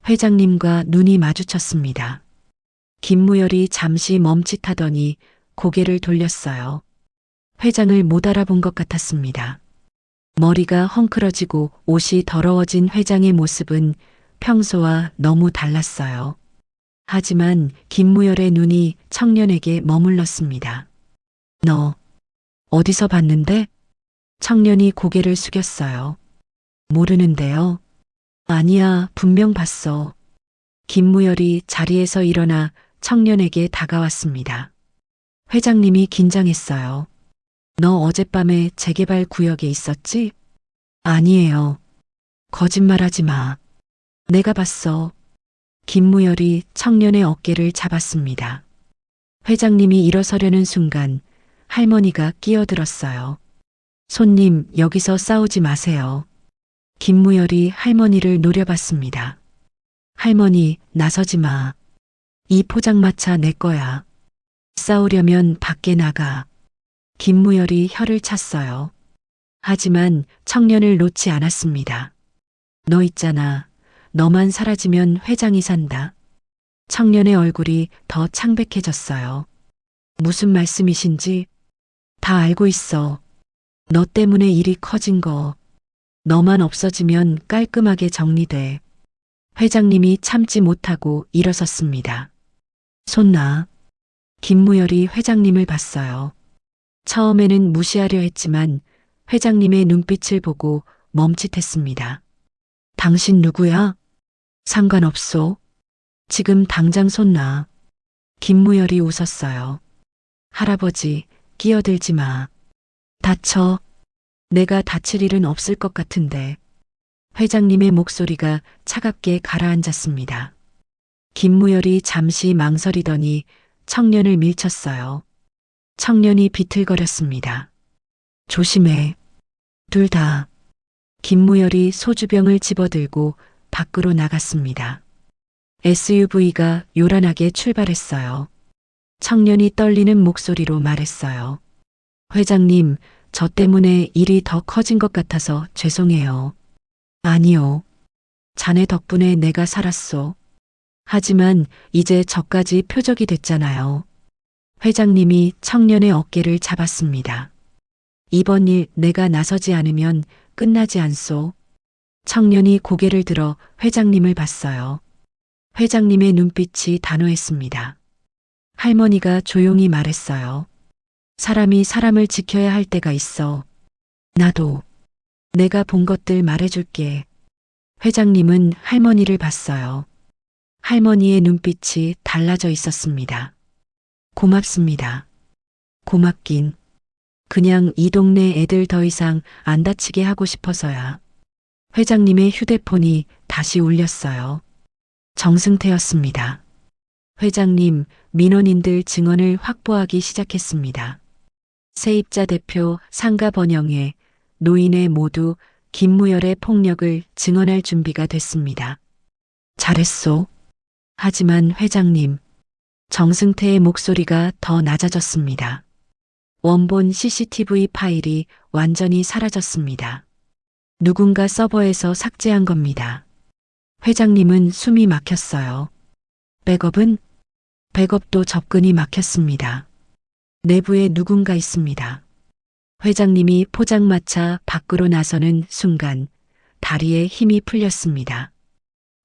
회장님과 눈이 마주쳤습니다. 김무열이 잠시 멈칫하더니 고개를 돌렸어요. 회장을 못 알아본 것 같았습니다. 머리가 헝클어지고 옷이 더러워진 회장의 모습은 평소와 너무 달랐어요. 하지만 김무열의 눈이 청년에게 머물렀습니다. 너 어디서 봤는데? 청년이 고개를 숙였어요. 모르는데요. 아니야, 분명 봤어. 김무열이 자리에서 일어나 청년에게 다가왔습니다. 회장님이 긴장했어요. 너 어젯밤에 재개발 구역에 있었지? 아니에요. 거짓말하지 마. 내가 봤어. 김무열이 청년의 어깨를 잡았습니다. 회장님이 일어서려는 순간 할머니가 끼어들었어요. 손님, 여기서 싸우지 마세요. 김무열이 할머니를 노려봤습니다. 할머니, 나서지 마. 이 포장마차 내 거야. 싸우려면 밖에 나가. 김무열이 혀를 찼어요. 하지만 청년을 놓지 않았습니다. 너 있잖아. 너만 사라지면 회장이 산다. 청년의 얼굴이 더 창백해졌어요. 무슨 말씀이신지 다 알고 있어. 너 때문에 일이 커진 거. 너만 없어지면 깔끔하게 정리돼. 회장님이 참지 못하고 일어섰습니다. 손 놔. 김무열이 회장님을 봤어요. 처음에는 무시하려 했지만 회장님의 눈빛을 보고 멈칫했습니다. 당신 누구야? 상관없소. 지금 당장 손 놔. 김무열이 웃었어요. 할아버지, 끼어들지 마. 다쳐. 내가 다칠 일은 없을 것 같은데. 회장님의 목소리가 차갑게 가라앉았습니다. 김무열이 잠시 망설이더니 청년을 밀쳤어요. 청년이 비틀거렸습니다. 조심해. 둘 다. 김무열이 소주병을 집어들고 밖으로 나갔습니다. SUV가 요란하게 출발했어요. 청년이 떨리는 목소리로 말했어요. 회장님, 저 때문에 일이 더 커진 것 같아서 죄송해요. 아니요. 자네 덕분에 내가 살았소. 하지만 이제 저까지 표적이 됐잖아요. 회장님이 청년의 어깨를 잡았습니다. 이번 일 내가 나서지 않으면 끝나지 않소. 청년이 고개를 들어 회장님을 봤어요. 회장님의 눈빛이 단호했습니다. 할머니가 조용히 말했어요. 사람이 사람을 지켜야 할 때가 있어. 나도. 내가 본 것들 말해줄게. 회장님은 할머니를 봤어요. 할머니의 눈빛이 달라져 있었습니다. 고맙습니다. 고맙긴. 그냥 이 동네 애들 더 이상 안 다치게 하고 싶어서야. 회장님의 휴대폰이 다시 울렸어요. 정승태였습니다. 회장님, 민원인들 증언을 확보하기 시작했습니다. 세입자 대표 상가 번영회, 노인회 모두 김무열의 폭력을 증언할 준비가 됐습니다. 잘했소. 하지만 회장님, 정승태의 목소리가 더 낮아졌습니다. 원본 CCTV 파일이 완전히 사라졌습니다. 누군가 서버에서 삭제한 겁니다. 회장님은 숨이 막혔어요. 백업은? 백업도 접근이 막혔습니다. 내부에 누군가 있습니다. 회장님이 포장마차 밖으로 나서는 순간 다리에 힘이 풀렸습니다.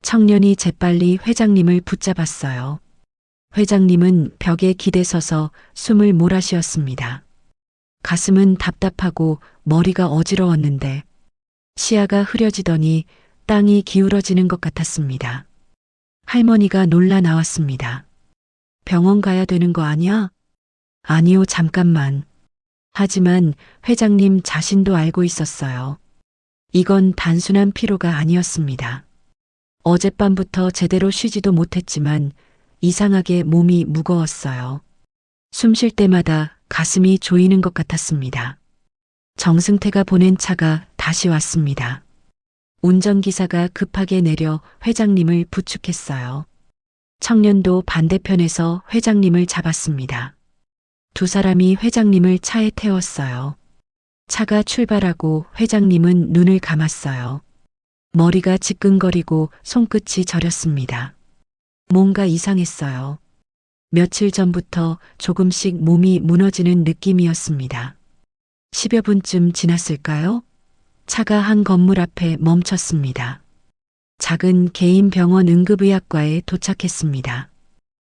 청년이 재빨리 회장님을 붙잡았어요. 회장님은 벽에 기대서서 숨을 몰아쉬었습니다. 가슴은 답답하고 머리가 어지러웠는데 시야가 흐려지더니 땅이 기울어지는 것 같았습니다. 할머니가 놀라 나왔습니다. 병원 가야 되는 거 아니야? 아니요, 잠깐만. 하지만 회장님 자신도 알고 있었어요. 이건 단순한 피로가 아니었습니다. 어젯밤부터 제대로 쉬지도 못했지만 이상하게 몸이 무거웠어요. 숨 쉴 때마다 가슴이 조이는 것 같았습니다. 정승태가 보낸 차가 다시 왔습니다. 운전기사가 급하게 내려 회장님을 부축했어요. 청년도 반대편에서 회장님을 잡았습니다. 두 사람이 회장님을 차에 태웠어요. 차가 출발하고 회장님은 눈을 감았어요. 머리가 지끈거리고 손끝이 저렸습니다. 뭔가 이상했어요. 며칠 전부터 조금씩 몸이 무너지는 느낌이었습니다. 10여 분쯤 지났을까요? 차가 한 건물 앞에 멈췄습니다. 작은 개인 병원 응급의학과에 도착했습니다.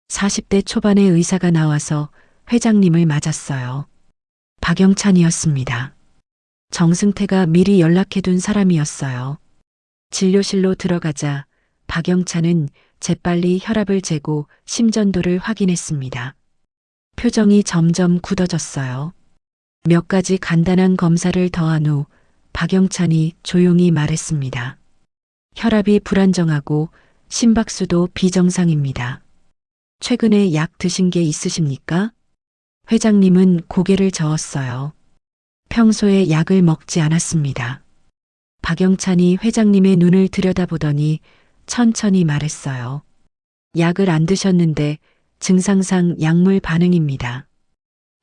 40대 초반의 의사가 나와서 회장님을 맞았어요. 박영찬이었습니다. 정승태가 미리 연락해둔 사람이었어요. 진료실로 들어가자 박영찬은 재빨리 혈압을 재고 심전도를 확인했습니다. 표정이 점점 굳어졌어요. 몇 가지 간단한 검사를 더한 후 박영찬이 조용히 말했습니다. 혈압이 불안정하고 심박수도 비정상입니다. 최근에 약 드신 게 있으십니까? 회장님은 고개를 저었어요. 평소에 약을 먹지 않았습니다. 박영찬이 회장님의 눈을 들여다보더니 천천히 말했어요. 약을 안 드셨는데 증상상 약물 반응입니다.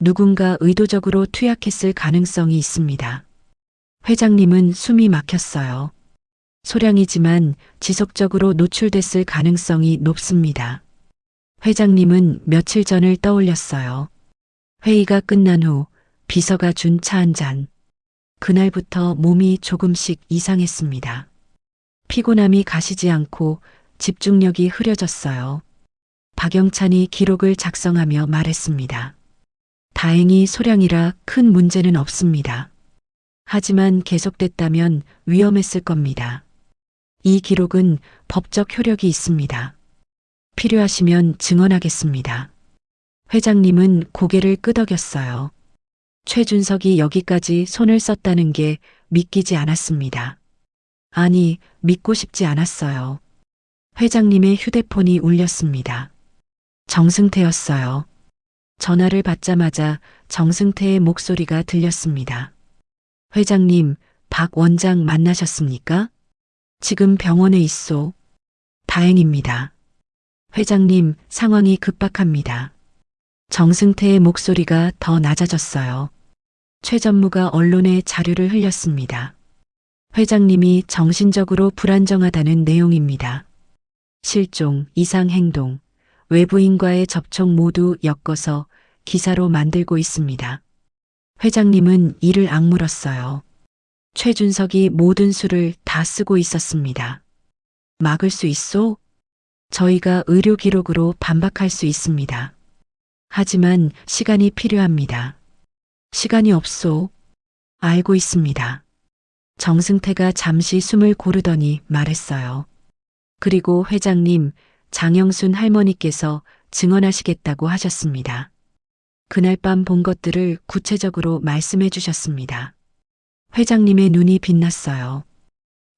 누군가 의도적으로 투약했을 가능성이 있습니다. 회장님은 숨이 막혔어요. 소량이지만 지속적으로 노출됐을 가능성이 높습니다. 회장님은 며칠 전을 떠올렸어요. 회의가 끝난 후 비서가 준 차 한 잔. 그날부터 몸이 조금씩 이상했습니다. 피곤함이 가시지 않고 집중력이 흐려졌어요. 박영찬이 기록을 작성하며 말했습니다. 다행히 소량이라 큰 문제는 없습니다. 하지만 계속됐다면 위험했을 겁니다. 이 기록은 법적 효력이 있습니다. 필요하시면 증언하겠습니다. 회장님은 고개를 끄덕였어요. 최준석이 여기까지 손을 썼다는 게 믿기지 않았습니다. 아니, 믿고 싶지 않았어요. 회장님의 휴대폰이 울렸습니다. 정승태였어요. 전화를 받자마자 정승태의 목소리가 들렸습니다. 회장님, 박 원장 만나셨습니까? 지금 병원에 있소. 다행입니다. 회장님, 상황이 급박합니다. 정승태의 목소리가 더 낮아졌어요. 최 전무가 언론에 자료를 흘렸습니다. 회장님이 정신적으로 불안정하다는 내용입니다. 실종, 이상행동, 외부인과의 접촉 모두 엮어서 기사로 만들고 있습니다. 회장님은 이를 악물었어요. 최준석이 모든 수를 다 쓰고 있었습니다. 막을 수 있소? 저희가 의료 기록으로 반박할 수 있습니다. 하지만 시간이 필요합니다. 시간이 없소. 알고 있습니다. 정승태가 잠시 숨을 고르더니 말했어요. 그리고 회장님, 장영순 할머니께서 증언하시겠다고 하셨습니다. 그날 밤 본 것들을 구체적으로 말씀해 주셨습니다. 회장님의 눈이 빛났어요.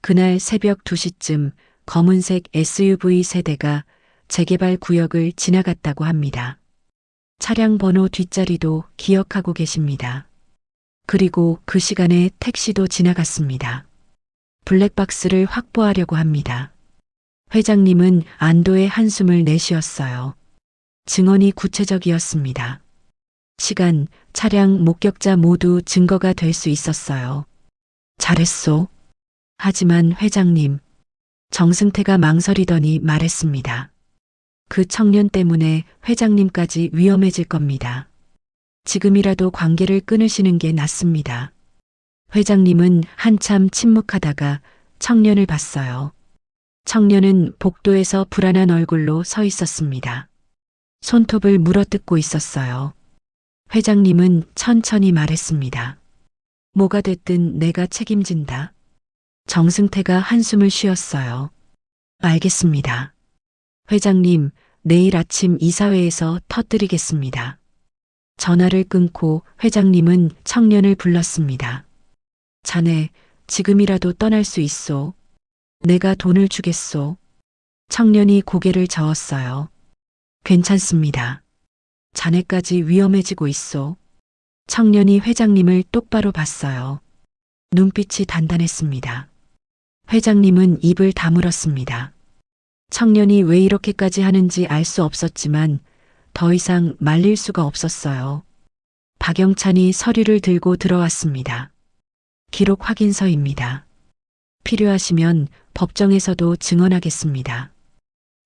그날 새벽 2시쯤 검은색 SUV 세대가 재개발 구역을 지나갔다고 합니다. 차량 번호 뒷자리도 기억하고 계십니다. 그리고 그 시간에 택시도 지나갔습니다. 블랙박스를 확보하려고 합니다. 회장님은 안도의 한숨을 내쉬었어요. 증언이 구체적이었습니다. 시간, 차량, 목격자 모두 증거가 될 수 있었어요. 잘했소. 하지만 회장님, 정승태가 망설이더니 말했습니다. 그 청년 때문에 회장님까지 위험해질 겁니다. 지금이라도 관계를 끊으시는 게 낫습니다. 회장님은 한참 침묵하다가 청년을 봤어요. 청년은 복도에서 불안한 얼굴로 서 있었습니다. 손톱을 물어뜯고 있었어요. 회장님은 천천히 말했습니다. 뭐가 됐든 내가 책임진다. 정승태가 한숨을 쉬었어요. 알겠습니다. 회장님, 내일 아침 이사회에서 터뜨리겠습니다. 전화를 끊고 회장님은 청년을 불렀습니다. 자네, 지금이라도 떠날 수 있소. 내가 돈을 주겠소. 청년이 고개를 저었어요. 괜찮습니다. 자네까지 위험해지고 있소. 청년이 회장님을 똑바로 봤어요. 눈빛이 단단했습니다. 회장님은 입을 다물었습니다. 청년이 왜 이렇게까지 하는지 알 수 없었지만 더 이상 말릴 수가 없었어요. 박영찬이 서류를 들고 들어왔습니다. 기록 확인서입니다. 필요하시면 법정에서도 증언하겠습니다.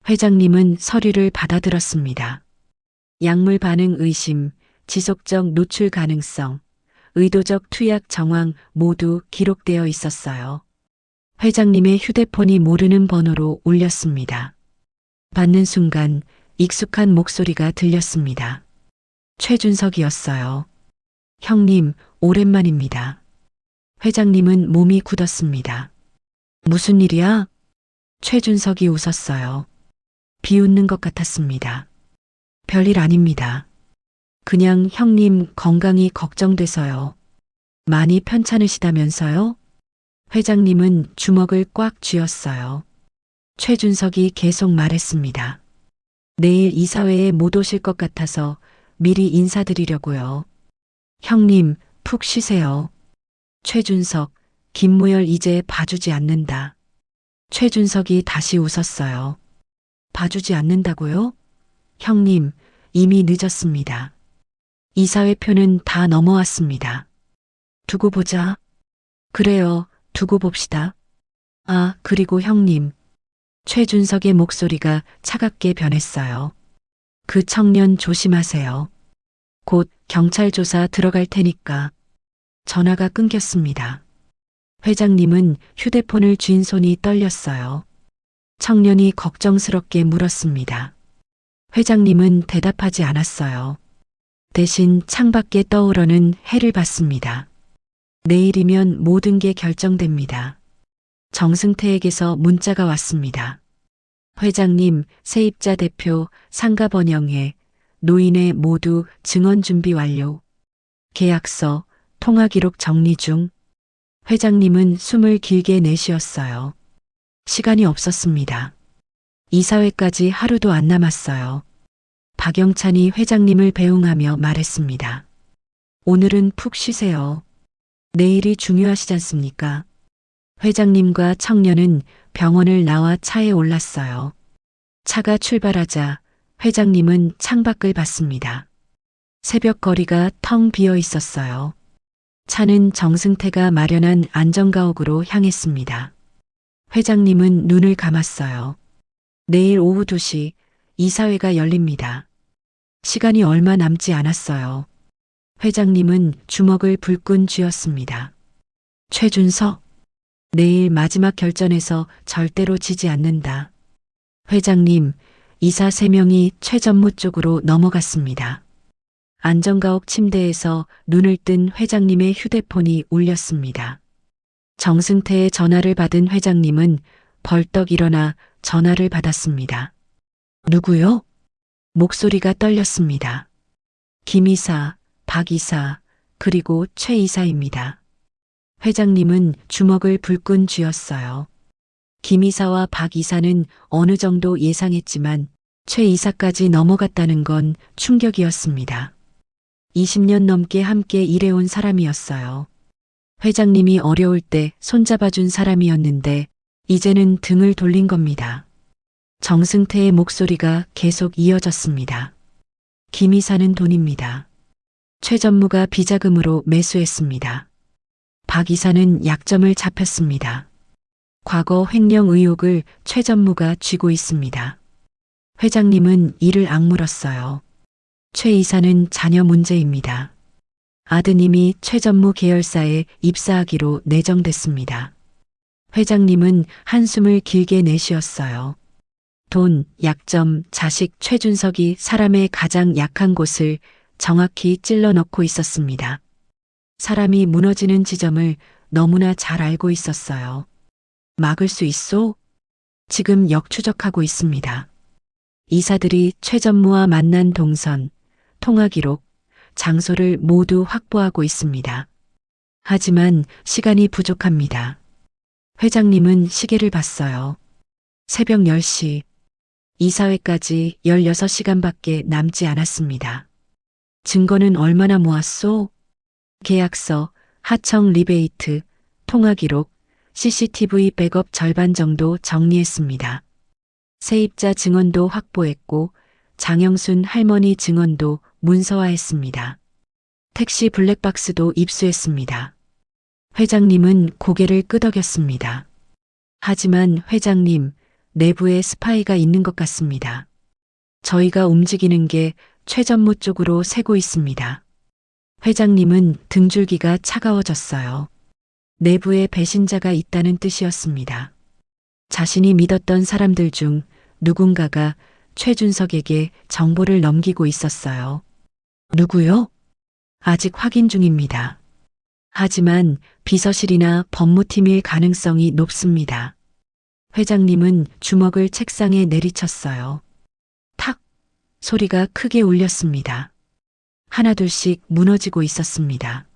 회장님은 서류를 받아들었습니다. 약물 반응 의심, 지속적 노출 가능성, 의도적 투약 정황 모두 기록되어 있었어요. 회장님의 휴대폰이 모르는 번호로 울렸습니다. 받는 순간 익숙한 목소리가 들렸습니다. 최준석이었어요. 형님, 오랜만입니다. 회장님은 몸이 굳었습니다. 무슨 일이야? 최준석이 웃었어요. 비웃는 것 같았습니다. 별일 아닙니다. 그냥 형님 건강이 걱정돼서요. 많이 편찮으시다면서요? 회장님은 주먹을 꽉 쥐었어요. 최준석이 계속 말했습니다. 내일 이사회에 못 오실 것 같아서 미리 인사드리려고요. 형님, 푹 쉬세요. 최준석, 김무열 이제 봐주지 않는다. 최준석이 다시 웃었어요. 봐주지 않는다고요? 형님, 이미 늦었습니다. 이사회 표는 다 넘어왔습니다. 두고 보자. 그래요, 두고 봅시다. 아, 그리고 형님. 최준석의 목소리가 차갑게 변했어요. 그 청년 조심하세요. 곧 경찰 조사 들어갈 테니까. 전화가 끊겼습니다. 회장님은 휴대폰을 쥔 손이 떨렸어요. 청년이 걱정스럽게 물었습니다. 회장님은 대답하지 않았어요. 대신 창밖에 떠오르는 해를 봤습니다. 내일이면 모든 게 결정됩니다. 정승태에게서 문자가 왔습니다. 회장님, 세입자 대표, 상가 번영회, 노인회 모두 증언 준비 완료. 계약서, 통화 기록 정리 중. 회장님은 숨을 길게 내쉬었어요. 시간이 없었습니다. 이사회까지 하루도 안 남았어요. 박영찬이 회장님을 배웅하며 말했습니다. 오늘은 푹 쉬세요. 내일이 중요하시지 않습니까? 회장님과 청년은 병원을 나와 차에 올랐어요. 차가 출발하자 회장님은 창밖을 봤습니다. 새벽 거리가 텅 비어 있었어요. 차는 정승태가 마련한 안전가옥으로 향했습니다. 회장님은 눈을 감았어요. 내일 오후 2시 이사회가 열립니다. 시간이 얼마 남지 않았어요. 회장님은 주먹을 불끈 쥐었습니다. 최준석, 내일 마지막 결전에서 절대로 지지 않는다. 회장님, 이사 3명이 최전무 쪽으로 넘어갔습니다. 안전가옥 침대에서 눈을 뜬 회장님의 휴대폰이 울렸습니다. 정승태의 전화를 받은 회장님은 벌떡 일어나 전화를 받았습니다. 누구요? 목소리가 떨렸습니다. 김 이사, 박 이사, 그리고 최 이사입니다. 회장님은 주먹을 불끈 쥐었어요. 김 이사와 박 이사는 어느 정도 예상했지만 최 이사까지 넘어갔다는 건 충격이었습니다. 20년 넘게 함께 일해온 사람이었어요. 회장님이 어려울 때 손잡아준 사람이었는데 이제는 등을 돌린 겁니다. 정승태의 목소리가 계속 이어졌습니다. 김 이사는 돈입니다. 최 전무가 비자금으로 매수했습니다. 박 이사는 약점을 잡혔습니다. 과거 횡령 의혹을 최 전무가 쥐고 있습니다. 회장님은 이를 악물었어요. 최 이사는 자녀 문제입니다. 아드님이 최 전무 계열사에 입사하기로 내정됐습니다. 회장님은 한숨을 길게 내쉬었어요. 돈, 약점, 자식 최준석이 사람의 가장 약한 곳을 정확히 찔러 넣고 있었습니다. 사람이 무너지는 지점을 너무나 잘 알고 있었어요. 막을 수 있소? 지금 역추적하고 있습니다. 이사들이 최 전무와 만난 동선, 통화 기록, 장소를 모두 확보하고 있습니다. 하지만 시간이 부족합니다. 회장님은 시계를 봤어요. 새벽 10시. 이사회까지 16시간밖에 남지 않았습니다. 증거는 얼마나 모았소? 계약서, 하청 리베이트, 통화 기록, CCTV 백업 절반 정도 정리했습니다. 세입자 증언도 확보했고 장영순 할머니 증언도 문서화했습니다. 택시 블랙박스도 입수했습니다. 회장님은 고개를 끄덕였습니다. 하지만 회장님, 내부에 스파이가 있는 것 같습니다. 저희가 움직이는 게 최전무 쪽으로 새고 있습니다. 회장님은 등줄기가 차가워졌어요. 내부에 배신자가 있다는 뜻이었습니다. 자신이 믿었던 사람들 중 누군가가 최준석에게 정보를 넘기고 있었어요. 누구요? 아직 확인 중입니다. 하지만 비서실이나 법무팀일 가능성이 높습니다. 회장님은 주먹을 책상에 내리쳤어요. 탁! 소리가 크게 울렸습니다. 하나둘씩 무너지고 있었습니다.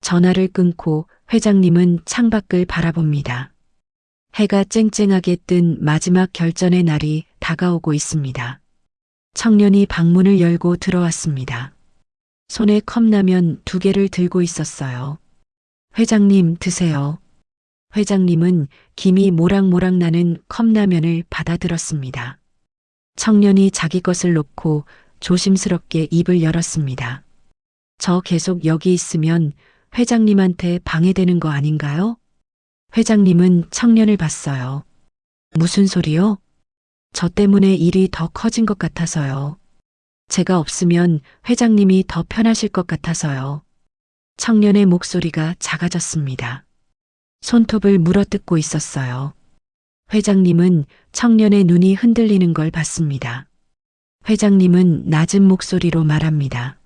전화를 끊고 회장님은 창밖을 바라봅니다. 해가 쨍쨍하게 뜬 마지막 결전의 날이 다가오고 있습니다. 청년이 방문을 열고 들어왔습니다. 손에 컵라면 2개를 들고 있었어요. 회장님 드세요. 회장님은 김이 모락모락 나는 컵라면을 받아들었습니다. 청년이 자기 것을 놓고 조심스럽게 입을 열었습니다. 저 계속 여기 있으면 회장님한테 방해되는 거 아닌가요? 회장님은 청년을 봤어요. 무슨 소리요? 저 때문에 일이 더 커진 것 같아서요. 제가 없으면 회장님이 더 편하실 것 같아서요. 청년의 목소리가 작아졌습니다. 손톱을 물어뜯고 있었어요. 회장님은 청년의 눈이 흔들리는 걸 봤습니다. 회장님은 낮은 목소리로 말합니다.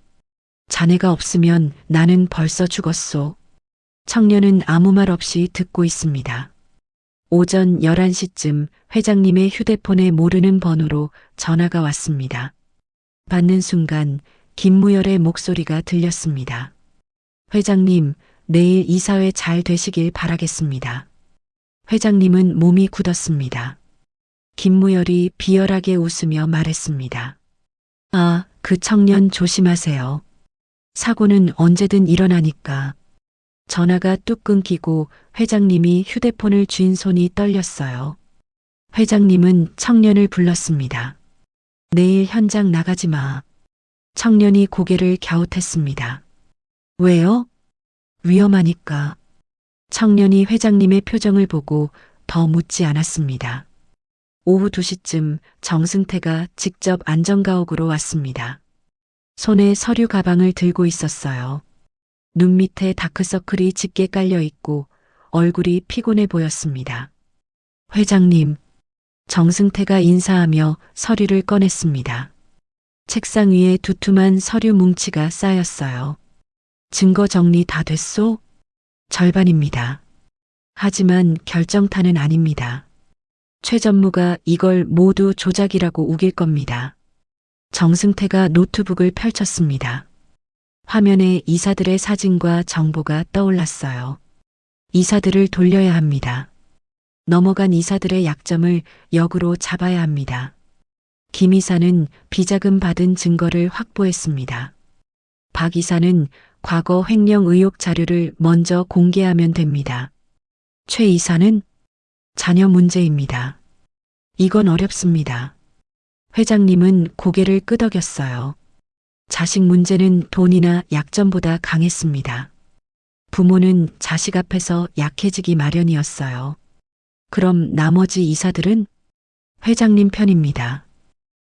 자네가 없으면 나는 벌써 죽었소. 청년은 아무 말 없이 듣고 있습니다. 오전 11시쯤 회장님의 휴대폰에 모르는 번호로 전화가 왔습니다. 받는 순간 김무열의 목소리가 들렸습니다. 회장님, 내일 이사회 잘 되시길 바라겠습니다. 회장님은 몸이 굳었습니다. 김무열이 비열하게 웃으며 말했습니다. 아, 그 청년 조심하세요. 사고는 언제든 일어나니까. 전화가 뚝 끊기고 회장님이 휴대폰을 쥔 손이 떨렸어요. 회장님은 청년을 불렀습니다. 내일 현장 나가지 마. 청년이 고개를 갸웃했습니다. 왜요? 위험하니까. 청년이 회장님의 표정을 보고 더 묻지 않았습니다. 오후 2시쯤 정승태가 직접 안전가옥으로 왔습니다. 손에 서류 가방을 들고 있었어요. 눈 밑에 다크서클이 짙게 깔려 있고 얼굴이 피곤해 보였습니다. 회장님, 정승태가 인사하며 서류를 꺼냈습니다. 책상 위에 두툼한 서류 뭉치가 쌓였어요. 증거 정리 다 됐소? 절반입니다. 하지만 결정타는 아닙니다. 최 전무가 이걸 모두 조작이라고 우길 겁니다. 정승태가 노트북을 펼쳤습니다. 화면에 이사들의 사진과 정보가 떠올랐어요. 이사들을 돌려야 합니다. 넘어간 이사들의 약점을 역으로 잡아야 합니다. 김 이사는 비자금 받은 증거를 확보했습니다. 박 이사는 과거 횡령 의혹 자료를 먼저 공개하면 됩니다. 최 이사는 자녀 문제입니다. 이건 어렵습니다. 회장님은 고개를 끄덕였어요. 자식 문제는 돈이나 약점보다 강했습니다. 부모는 자식 앞에서 약해지기 마련이었어요. 그럼 나머지 이사들은? 회장님 편입니다.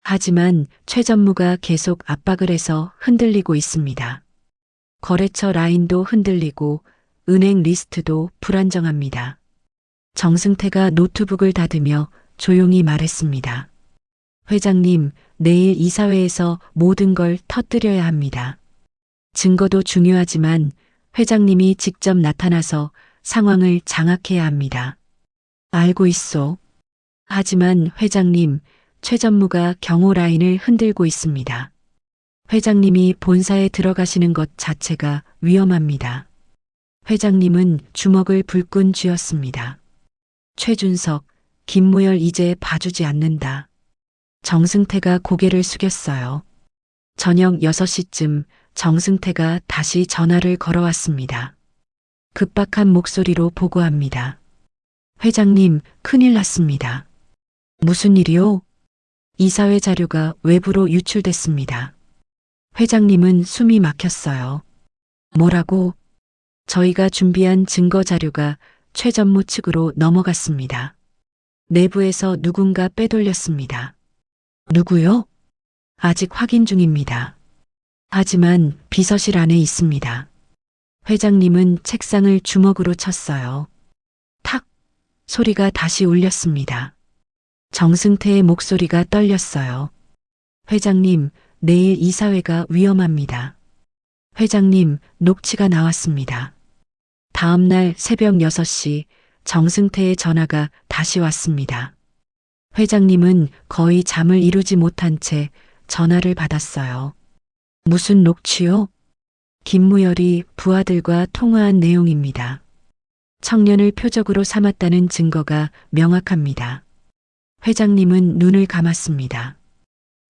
하지만 최 전무가 계속 압박을 해서 흔들리고 있습니다. 거래처 라인도 흔들리고 은행 리스트도 불안정합니다. 정승태가 노트북을 닫으며 조용히 말했습니다. 회장님, 내일 이사회에서 모든 걸 터뜨려야 합니다. 증거도 중요하지만 회장님이 직접 나타나서 상황을 장악해야 합니다. 알고 있소. 하지만 회장님, 최 전무가 경호 라인을 흔들고 있습니다. 회장님이 본사에 들어가시는 것 자체가 위험합니다. 회장님은 주먹을 불끈 쥐었습니다. 최준석, 김무열 이제 봐주지 않는다. 정승태가 고개를 숙였어요. 저녁 6시쯤 정승태가 다시 전화를 걸어왔습니다. 급박한 목소리로 보고합니다. 회장님, 큰일 났습니다. 무슨 일이요? 이사회 자료가 외부로 유출됐습니다. 회장님은 숨이 막혔어요. 뭐라고? 저희가 준비한 증거 자료가 최 전무 측으로 넘어갔습니다. 내부에서 누군가 빼돌렸습니다. 누구요? 아직 확인 중입니다. 하지만 비서실 안에 있습니다. 회장님은 책상을 주먹으로 쳤어요. 탁! 소리가 다시 울렸습니다. 정승태의 목소리가 떨렸어요. 회장님, 내일 이사회가 위험합니다. 회장님, 녹취가 나왔습니다. 다음 날 새벽 6시 정승태의 전화가 다시 왔습니다. 회장님은 거의 잠을 이루지 못한 채 전화를 받았어요. 무슨 녹취요? 김무열이 부하들과 통화한 내용입니다. 청년을 표적으로 삼았다는 증거가 명확합니다. 회장님은 눈을 감았습니다.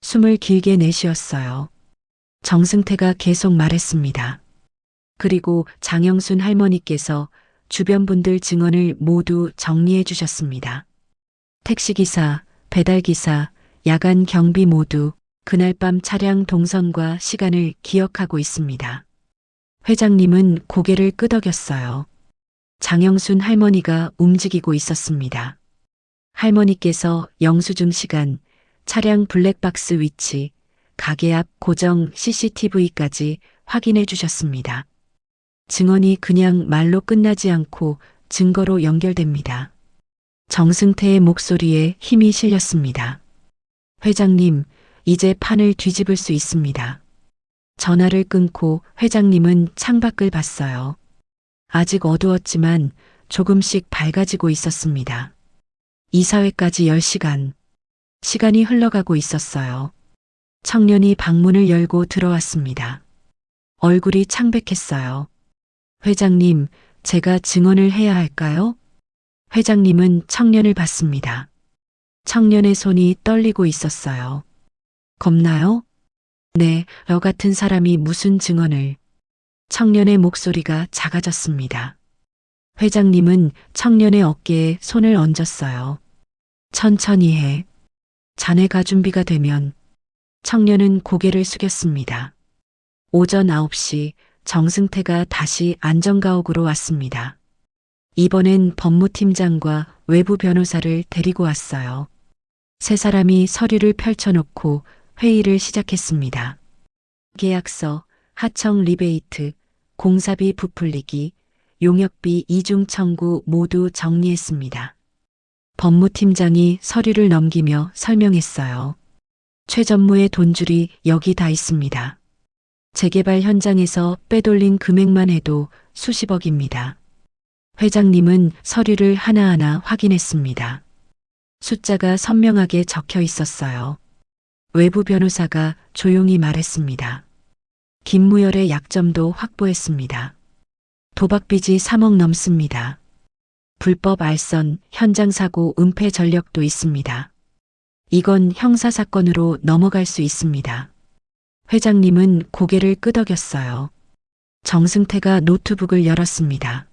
숨을 길게 내쉬었어요. 정승태가 계속 말했습니다. 그리고 장영순 할머니께서 주변 분들 증언을 모두 정리해 주셨습니다. 택시기사, 배달기사, 야간 경비 모두 그날 밤 차량 동선과 시간을 기억하고 있습니다. 회장님은 고개를 끄덕였어요. 장영순 할머니가 움직이고 있었습니다. 할머니께서 영수증 시간, 차량 블랙박스 위치, 가게 앞 고정 CCTV까지 확인해 주셨습니다. 증언이 그냥 말로 끝나지 않고 증거로 연결됩니다. 정승태의 목소리에 힘이 실렸습니다. 회장님, 이제 판을 뒤집을 수 있습니다. 전화를 끊고 회장님은 창밖을 봤어요. 아직 어두웠지만 조금씩 밝아지고 있었습니다. 이사회까지 10시간. 시간이 흘러가고 있었어요. 청년이 방문을 열고 들어왔습니다. 얼굴이 창백했어요. 회장님, 제가 증언을 해야 할까요? 회장님은 청년을 봤습니다. 청년의 손이 떨리고 있었어요. 겁나요? 네, 저 같은 사람이 무슨 증언을. 청년의 목소리가 작아졌습니다. 회장님은 청년의 어깨에 손을 얹었어요. 천천히 해. 자네가 준비가 되면. 청년은 고개를 숙였습니다. 오전 9시 정승태가 다시 안전가옥으로 왔습니다. 이번엔 법무팀장과 외부 변호사를 데리고 왔어요. 세 사람이 서류를 펼쳐놓고 회의를 시작했습니다. 계약서, 하청 리베이트, 공사비 부풀리기, 용역비 이중 청구 모두 정리했습니다. 법무팀장이 서류를 넘기며 설명했어요. 최 전무의 돈줄이 여기 다 있습니다. 재개발 현장에서 빼돌린 금액만 해도 수십억입니다. 회장님은 서류를 하나하나 확인했습니다. 숫자가 선명하게 적혀 있었어요. 외부 변호사가 조용히 말했습니다. 김무열의 약점도 확보했습니다. 도박빚이 3억 넘습니다. 불법 알선, 현장사고 은폐 전력도 있습니다. 이건 형사사건으로 넘어갈 수 있습니다. 회장님은 고개를 끄덕였어요. 정승태가 노트북을 열었습니다.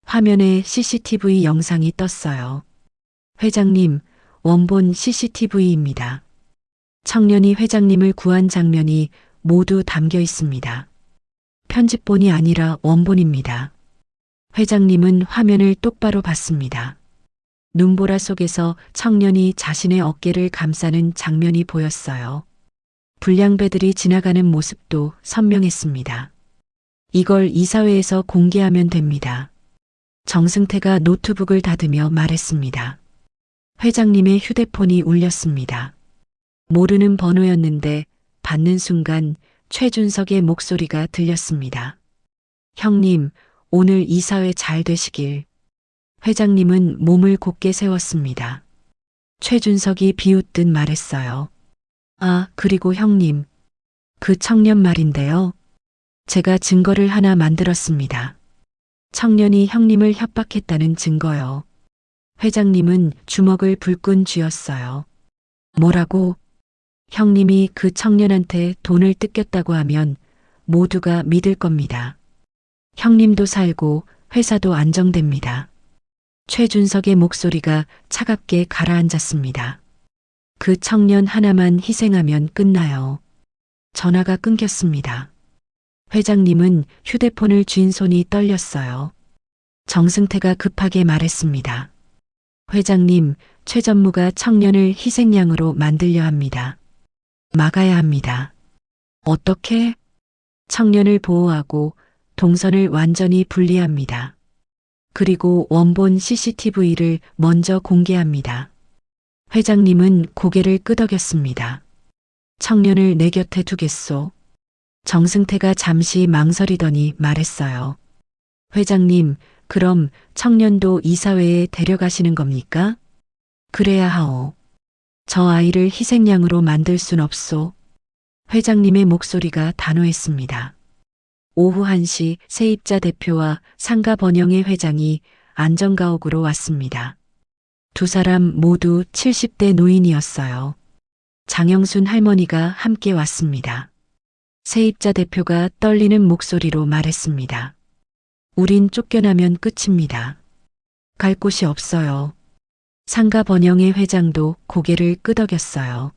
화면에 CCTV 영상이 떴어요. 회장님, 원본 CCTV입니다. 청년이 회장님을 구한 장면이 모두 담겨 있습니다. 편집본이 아니라 원본입니다. 회장님은 화면을 똑바로 봤습니다. 눈보라 속에서 청년이 자신의 어깨를 감싸는 장면이 보였어요. 불량배들이 지나가는 모습도 선명했습니다. 이걸 이사회에서 공개하면 됩니다. 정승태가 노트북을 닫으며 말했습니다. 회장님의 휴대폰이 울렸습니다. 모르는 번호였는데 받는 순간 최준석의 목소리가 들렸습니다. 형님, 오늘 이사회 잘 되시길. 회장님은 몸을 곧게 세웠습니다. 최준석이 비웃듯 말했어요. 아, 그리고 형님. 그 청년 말인데요. 제가 증거를 하나 만들었습니다. 청년이 형님을 협박했다는 증거요. 회장님은 주먹을 불끈 쥐었어요. 뭐라고? 형님이 그 청년한테 돈을 뜯겼다고 하면 모두가 믿을 겁니다. 형님도 살고 회사도 안정됩니다. 최준석의 목소리가 차갑게 가라앉았습니다. 그 청년 하나만 희생하면 끝나요. 전화가 끊겼습니다. 회장님은 휴대폰을 쥔 손이 떨렸어요. 정승태가 급하게 말했습니다. 회장님, 최 전무가 청년을 희생양으로 만들려 합니다. 막아야 합니다. 어떻게? 청년을 보호하고 동선을 완전히 분리합니다. 그리고 원본 CCTV를 먼저 공개합니다. 회장님은 고개를 끄덕였습니다. 청년을 내 곁에 두겠소. 정승태가 잠시 망설이더니 말했어요. 회장님, 그럼 청년도 이사회에 데려가시는 겁니까? 그래야 하오. 저 아이를 희생양으로 만들 순 없소. 회장님의 목소리가 단호했습니다. 오후 1시 세입자 대표와 상가 번영의 회장이 안전가옥으로 왔습니다. 두 사람 모두 70대 노인이었어요. 장영순 할머니가 함께 왔습니다. 세입자 대표가 떨리는 목소리로 말했습니다. 우린 쫓겨나면 끝입니다. 갈 곳이 없어요. 상가 번영의 회장도 고개를 끄덕였어요.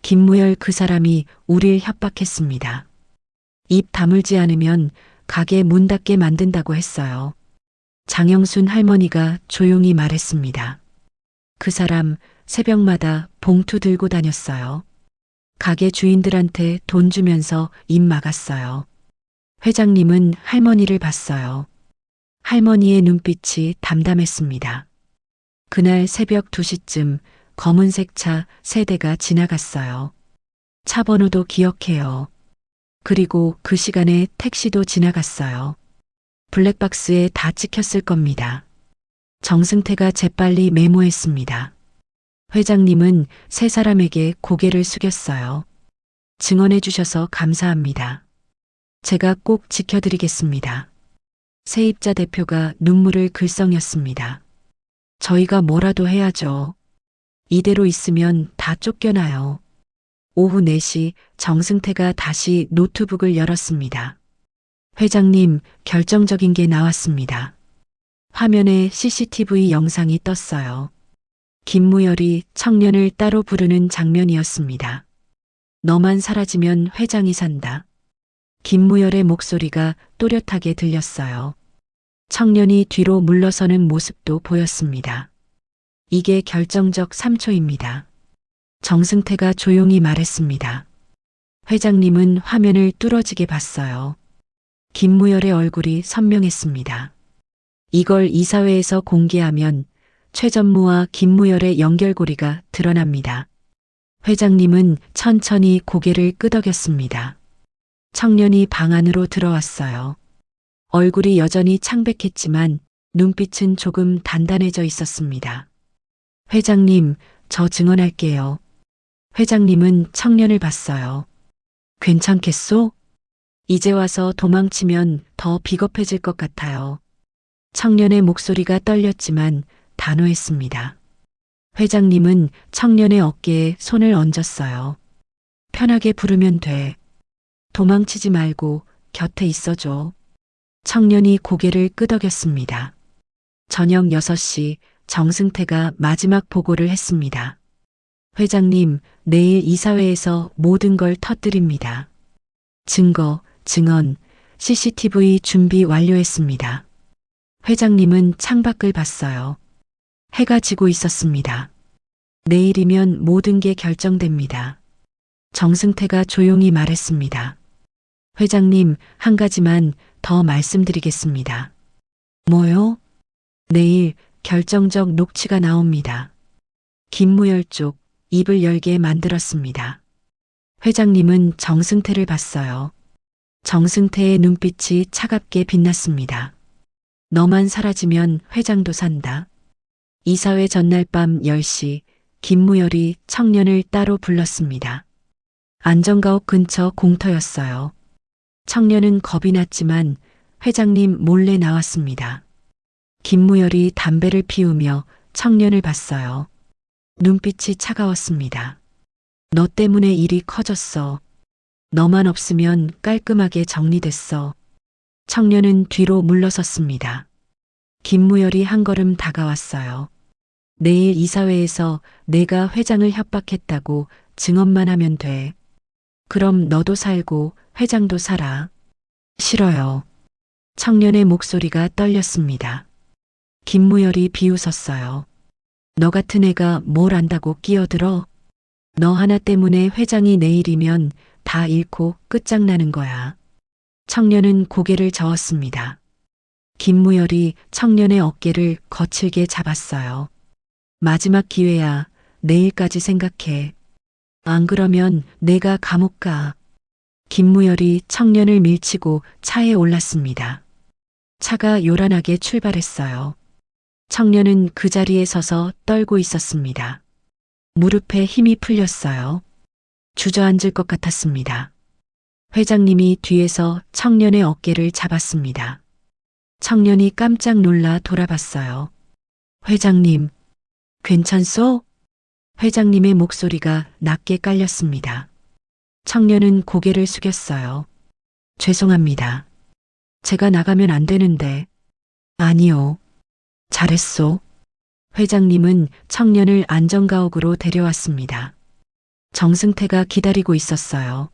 김무열 그 사람이 우릴 협박했습니다. 입 다물지 않으면 가게 문 닫게 만든다고 했어요. 장영순 할머니가 조용히 말했습니다. 그 사람 새벽마다 봉투 들고 다녔어요. 가게 주인들한테 돈 주면서 입 막았어요. 회장님은 할머니를 봤어요. 할머니의 눈빛이 담담했습니다. 그날 새벽 2시쯤 검은색 차 3대가 지나갔어요. 차 번호도 기억해요. 그리고 그 시간에 택시도 지나갔어요. 블랙박스에 다 찍혔을 겁니다. 정승태가 재빨리 메모했습니다. 회장님은 세 사람에게 고개를 숙였어요. 증언해 주셔서 감사합니다. 제가 꼭 지켜드리겠습니다. 세입자 대표가 눈물을 글썽였습니다. 저희가 뭐라도 해야죠. 이대로 있으면 다 쫓겨나요. 오후 4시 정승태가 다시 노트북을 열었습니다. 회장님, 결정적인 게 나왔습니다. 화면에 CCTV 영상이 떴어요. 김무열이 청년을 따로 부르는 장면이었습니다. 너만 사라지면 회장이 산다. 김무열의 목소리가 또렷하게 들렸어요. 청년이 뒤로 물러서는 모습도 보였습니다. 이게 결정적 3초입니다. 정승태가 조용히 말했습니다. 회장님은 화면을 뚫어지게 봤어요. 김무열의 얼굴이 선명했습니다. 이걸 이사회에서 공개하면 최전무와 김무열의 연결고리가 드러납니다. 회장님은 천천히 고개를 끄덕였습니다. 청년이 방 안으로 들어왔어요. 얼굴이 여전히 창백했지만 눈빛은 조금 단단해져 있었습니다. 회장님, 저 증언할게요. 회장님은 청년을 봤어요. 괜찮겠소? 이제 와서 도망치면 더 비겁해질 것 같아요. 청년의 목소리가 떨렸지만 단호했습니다. 회장님은 청년의 어깨에 손을 얹었어요. 편하게 부르면 돼. 도망치지 말고 곁에 있어줘. 청년이 고개를 끄덕였습니다. 저녁 6시 정승태가 마지막 보고를 했습니다. 회장님, 내일 이사회에서 모든 걸 터뜨립니다. 증거, 증언, CCTV 준비 완료했습니다. 회장님은 창밖을 봤어요. 해가 지고 있었습니다. 내일이면 모든 게 결정됩니다. 정승태가 조용히 말했습니다. 회장님, 한 가지만 더 말씀드리겠습니다. 뭐요? 내일 결정적 녹취가 나옵니다. 김무열 쪽 입을 열게 만들었습니다. 회장님은 정승태를 봤어요. 정승태의 눈빛이 차갑게 빛났습니다. 너만 사라지면 회장도 산다. 이사회 전날 밤 10시 김무열이 청년을 따로 불렀습니다. 안전가옥 근처 공터였어요. 청년은 겁이 났지만 회장님 몰래 나왔습니다. 김무열이 담배를 피우며 청년을 봤어요. 눈빛이 차가웠습니다. 너 때문에 일이 커졌어. 너만 없으면 깔끔하게 정리됐어. 청년은 뒤로 물러섰습니다. 김무열이 한 걸음 다가왔어요. 내일 이사회에서 내가 회장을 협박했다고 증언만 하면 돼. 그럼 너도 살고 회장도 살아. 싫어요. 청년의 목소리가 떨렸습니다. 김무열이 비웃었어요. 너 같은 애가 뭘 안다고 끼어들어? 너 하나 때문에 회장이 내일이면 다 잃고 끝장나는 거야. 청년은 고개를 저었습니다. 김무열이 청년의 어깨를 거칠게 잡았어요. 마지막 기회야. 내일까지 생각해. 안 그러면 내가 감옥 가. 김무열이 청년을 밀치고 차에 올랐습니다. 차가 요란하게 출발했어요. 청년은 그 자리에 서서 떨고 있었습니다. 무릎에 힘이 풀렸어요. 주저앉을 것 같았습니다. 회장님이 뒤에서 청년의 어깨를 잡았습니다. 청년이 깜짝 놀라 돌아봤어요. 회장님, 괜찮소? 회장님의 목소리가 낮게 깔렸습니다. 청년은 고개를 숙였어요. 죄송합니다. 제가 나가면 안 되는데. 아니요. 잘했소. 회장님은 청년을 안전가옥으로 데려왔습니다. 정승태가 기다리고 있었어요.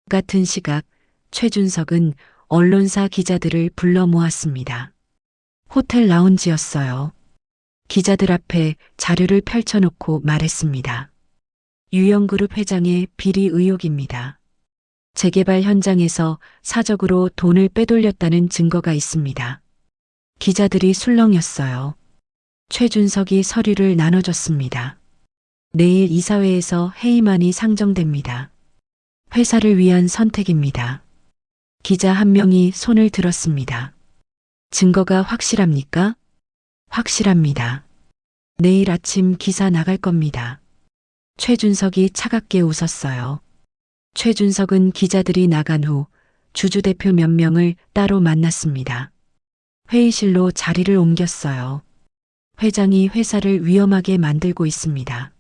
같은 시각 최준석은 언론사 기자들을 불러 모았습니다. 호텔 라운지였어요. 기자들 앞에 자료를 펼쳐놓고 말했습니다. 유영그룹 회장의 비리 의혹입니다. 재개발 현장에서 사적으로 돈을 빼돌렸다는 증거가 있습니다. 기자들이 술렁였어요. 최준석이 서류를 나눠줬습니다. 내일 이사회에서 회의만이 상정됩니다. 회사를 위한 선택입니다. 기자 한 명이 손을 들었습니다. 증거가 확실합니까? 확실합니다. 내일 아침 기사 나갈 겁니다. 최준석이 차갑게 웃었어요. 최준석은 기자들이 나간 후 주주 대표 몇 명을 따로 만났습니다. 회의실로 자리를 옮겼어요. 회장이 회사를 위험하게 만들고 있습니다.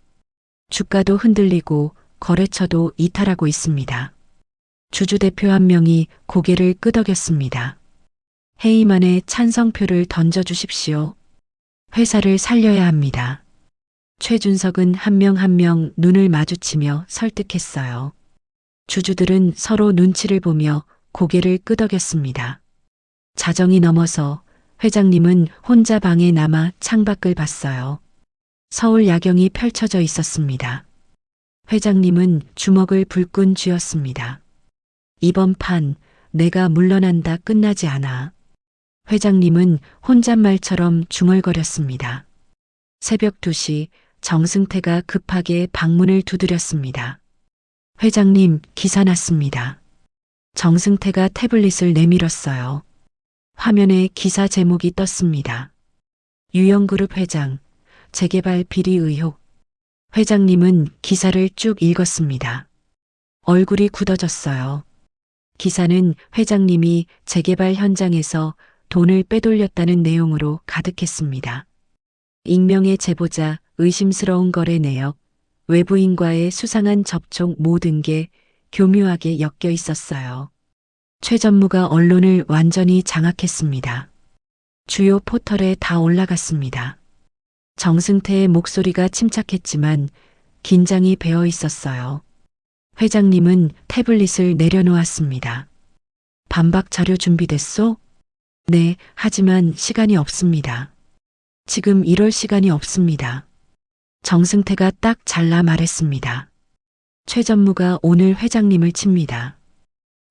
주가도 흔들리고 거래처도 이탈하고 있습니다. 주주 대표 한 명이 고개를 끄덕였습니다. 회의만에 찬성표를 던져주십시오. 회사를 살려야 합니다. 최준석은 한 명 한 명 눈을 마주치며 설득했어요. 주주들은 서로 눈치를 보며 고개를 끄덕였습니다. 자정이 넘어서 회장님은 혼자 방에 남아 창밖을 봤어요. 서울 야경이 펼쳐져 있었습니다. 회장님은 주먹을 불끈 쥐었습니다. 이번 판 내가 물러난다 끝나지 않아. 회장님은 혼잣말처럼 중얼거렸습니다. 새벽 2시 정승태가 급하게 방문을 두드렸습니다. 회장님, 기사 났습니다. 정승태가 태블릿을 내밀었어요. 화면에 기사 제목이 떴습니다. 유영그룹 회장, 재개발 비리 의혹. 회장님은 기사를 쭉 읽었습니다. 얼굴이 굳어졌어요. 기사는 회장님이 재개발 현장에서 돈을 빼돌렸다는 내용으로 가득했습니다. 익명의 제보자, 의심스러운 거래 내역, 외부인과의 수상한 접촉 모든 게 교묘하게 엮여 있었어요. 최 전무가 언론을 완전히 장악했습니다. 주요 포털에 다 올라갔습니다. 정승태의 목소리가 침착했지만 긴장이 배어 있었어요. 회장님은 태블릿을 내려놓았습니다. 반박 자료 준비됐소? 네, 하지만 시간이 없습니다. 지금 이럴 시간이 없습니다. 정승태가 딱 잘라 말했습니다. 최 전무가 오늘 회장님을 칩니다.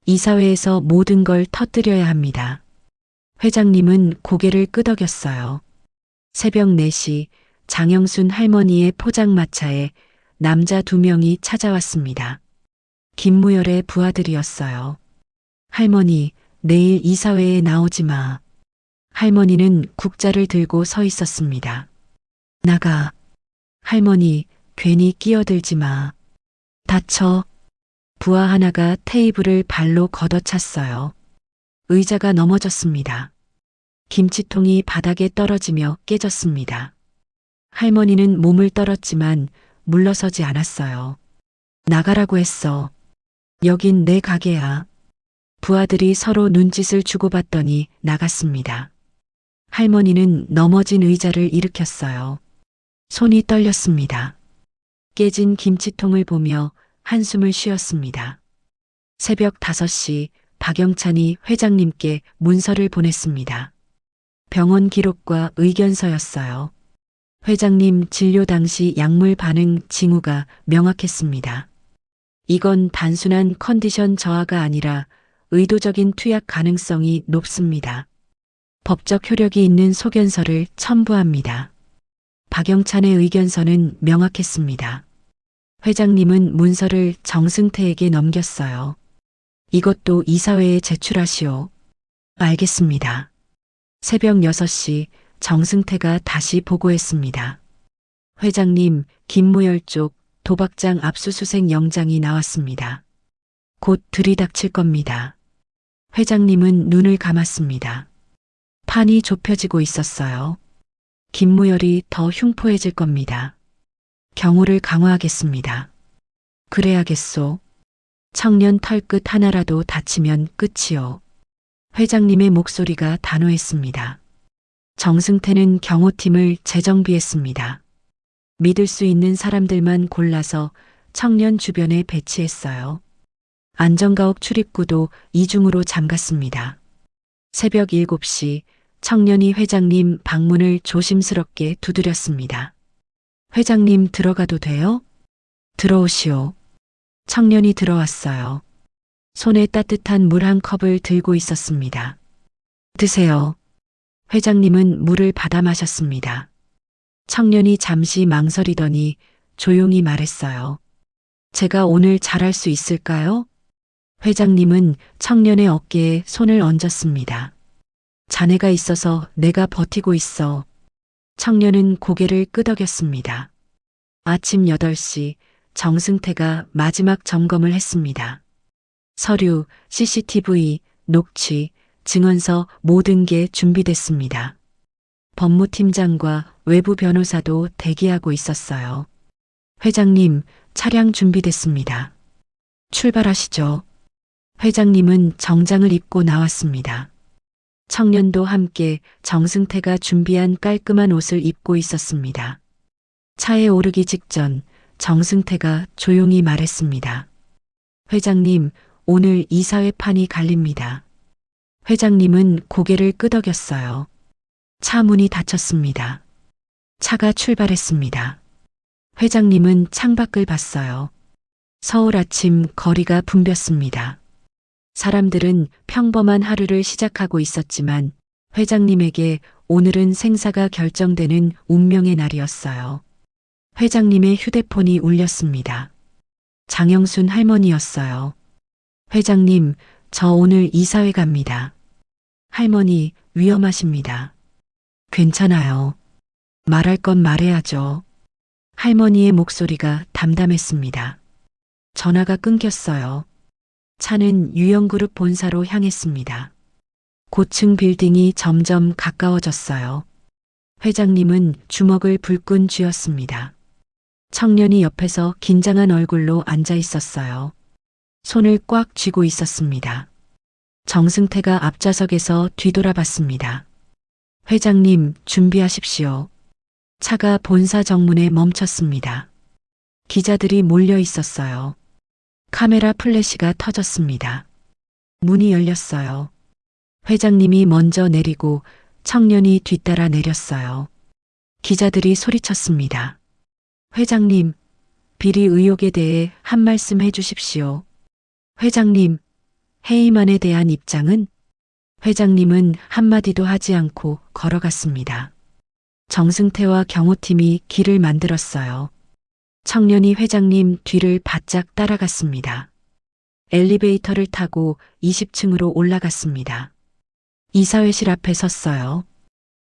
이사회에서 모든 걸 터뜨려야 합니다. 회장님은 고개를 끄덕였어요. 새벽 4시 장영순 할머니의 포장마차에 남자 2명이 찾아왔습니다. 김무열의 부하들이었어요. 할머니, 내일 이사회에 나오지 마. 할머니는 국자를 들고 서 있었습니다. 나가. 할머니, 괜히 끼어들지 마. 다쳐. 부하 하나가 테이블을 발로 걷어찼어요. 의자가 넘어졌습니다. 김치통이 바닥에 떨어지며 깨졌습니다. 할머니는 몸을 떨었지만 물러서지 않았어요. 나가라고 했어. 여긴 내 가게야. 부하들이 서로 눈짓을 주고받더니 나갔습니다. 할머니는 넘어진 의자를 일으켰어요. 손이 떨렸습니다. 깨진 김치통을 보며 한숨을 쉬었습니다. 새벽 5시 박영찬이 회장님께 문서를 보냈습니다. 병원 기록과 의견서였어요. 회장님 진료 당시 약물 반응 징후가 명확했습니다. 이건 단순한 컨디션 저하가 아니라 의도적인 투약 가능성이 높습니다. 법적 효력이 있는 소견서를 첨부합니다. 박영찬의 의견서는 명확했습니다. 회장님은 문서를 정승태에게 넘겼어요. 이것도 이사회에 제출하시오. 알겠습니다. 새벽 6시 정승태가 다시 보고했습니다. 회장님, 김무열 쪽 도박장 압수수색 영장이 나왔습니다. 곧 들이닥칠 겁니다. 회장님은 눈을 감았습니다. 판이 좁혀지고 있었어요. 김무열이 더 흉포해질 겁니다. 경호를 강화하겠습니다. 그래야겠소. 청년 털끝 하나라도 다치면 끝이요. 회장님의 목소리가 단호했습니다. 정승태는 경호팀을 재정비했습니다. 믿을 수 있는 사람들만 골라서 청년 주변에 배치했어요. 안전가옥 출입구도 이중으로 잠갔습니다. 새벽 7시 청년이 회장님 방문을 조심스럽게 두드렸습니다. 회장님 들어가도 돼요? 들어오시오. 청년이 들어왔어요. 손에 따뜻한 물 한 컵을 들고 있었습니다. 드세요. 회장님은 물을 받아 마셨습니다. 청년이 잠시 망설이더니 조용히 말했어요. 제가 오늘 잘할 수 있을까요? 회장님은 청년의 어깨에 손을 얹었습니다. 자네가 있어서 내가 버티고 있어. 청년은 고개를 끄덕였습니다. 아침 8시 정승태가 마지막 점검을 했습니다. 서류, CCTV, 녹취, 증언서 모든 게 준비됐습니다. 법무팀장과 외부 변호사도 대기하고 있었어요. 회장님, 차량 준비됐습니다. 출발하시죠. 회장님은 정장을 입고 나왔습니다. 청년도 함께 정승태가 준비한 깔끔한 옷을 입고 있었습니다. 차에 오르기 직전 정승태가 조용히 말했습니다. 회장님, 오늘 이사회 판이 갈립니다. 회장님은 고개를 끄덕였어요. 차 문이 닫혔습니다. 차가 출발했습니다. 회장님은 창밖을 봤어요. 서울 아침 거리가 붐볐습니다. 사람들은 평범한 하루를 시작하고 있었지만 회장님에게 오늘은 생사가 결정되는 운명의 날이었어요. 회장님의 휴대폰이 울렸습니다. 장영순 할머니였어요. 회장님, 저 오늘 이사회 갑니다. 할머니, 위험하십니다. 괜찮아요. 말할 건 말해야죠. 할머니의 목소리가 담담했습니다. 전화가 끊겼어요. 차는 유영그룹 본사로 향했습니다. 고층 빌딩이 점점 가까워졌어요. 회장님은 주먹을 불끈 쥐었습니다. 청년이 옆에서 긴장한 얼굴로 앉아 있었어요. 손을 꽉 쥐고 있었습니다. 정승태가 앞좌석에서 뒤돌아봤습니다. 회장님, 준비하십시오. 차가 본사 정문에 멈췄습니다. 기자들이 몰려 있었어요. 카메라 플래시가 터졌습니다. 문이 열렸어요. 회장님이 먼저 내리고 청년이 뒤따라 내렸어요. 기자들이 소리쳤습니다. 회장님, 비리 의혹에 대해 한 말씀 해주십시오. 회장님, 해임안에 대한 입장은? 회장님은 한마디도 하지 않고 걸어갔습니다. 정승태와 경호팀이 길을 만들었어요. 청년이 회장님 뒤를 바짝 따라갔습니다. 엘리베이터를 타고 20층으로 올라갔습니다. 이사회실 앞에 섰어요.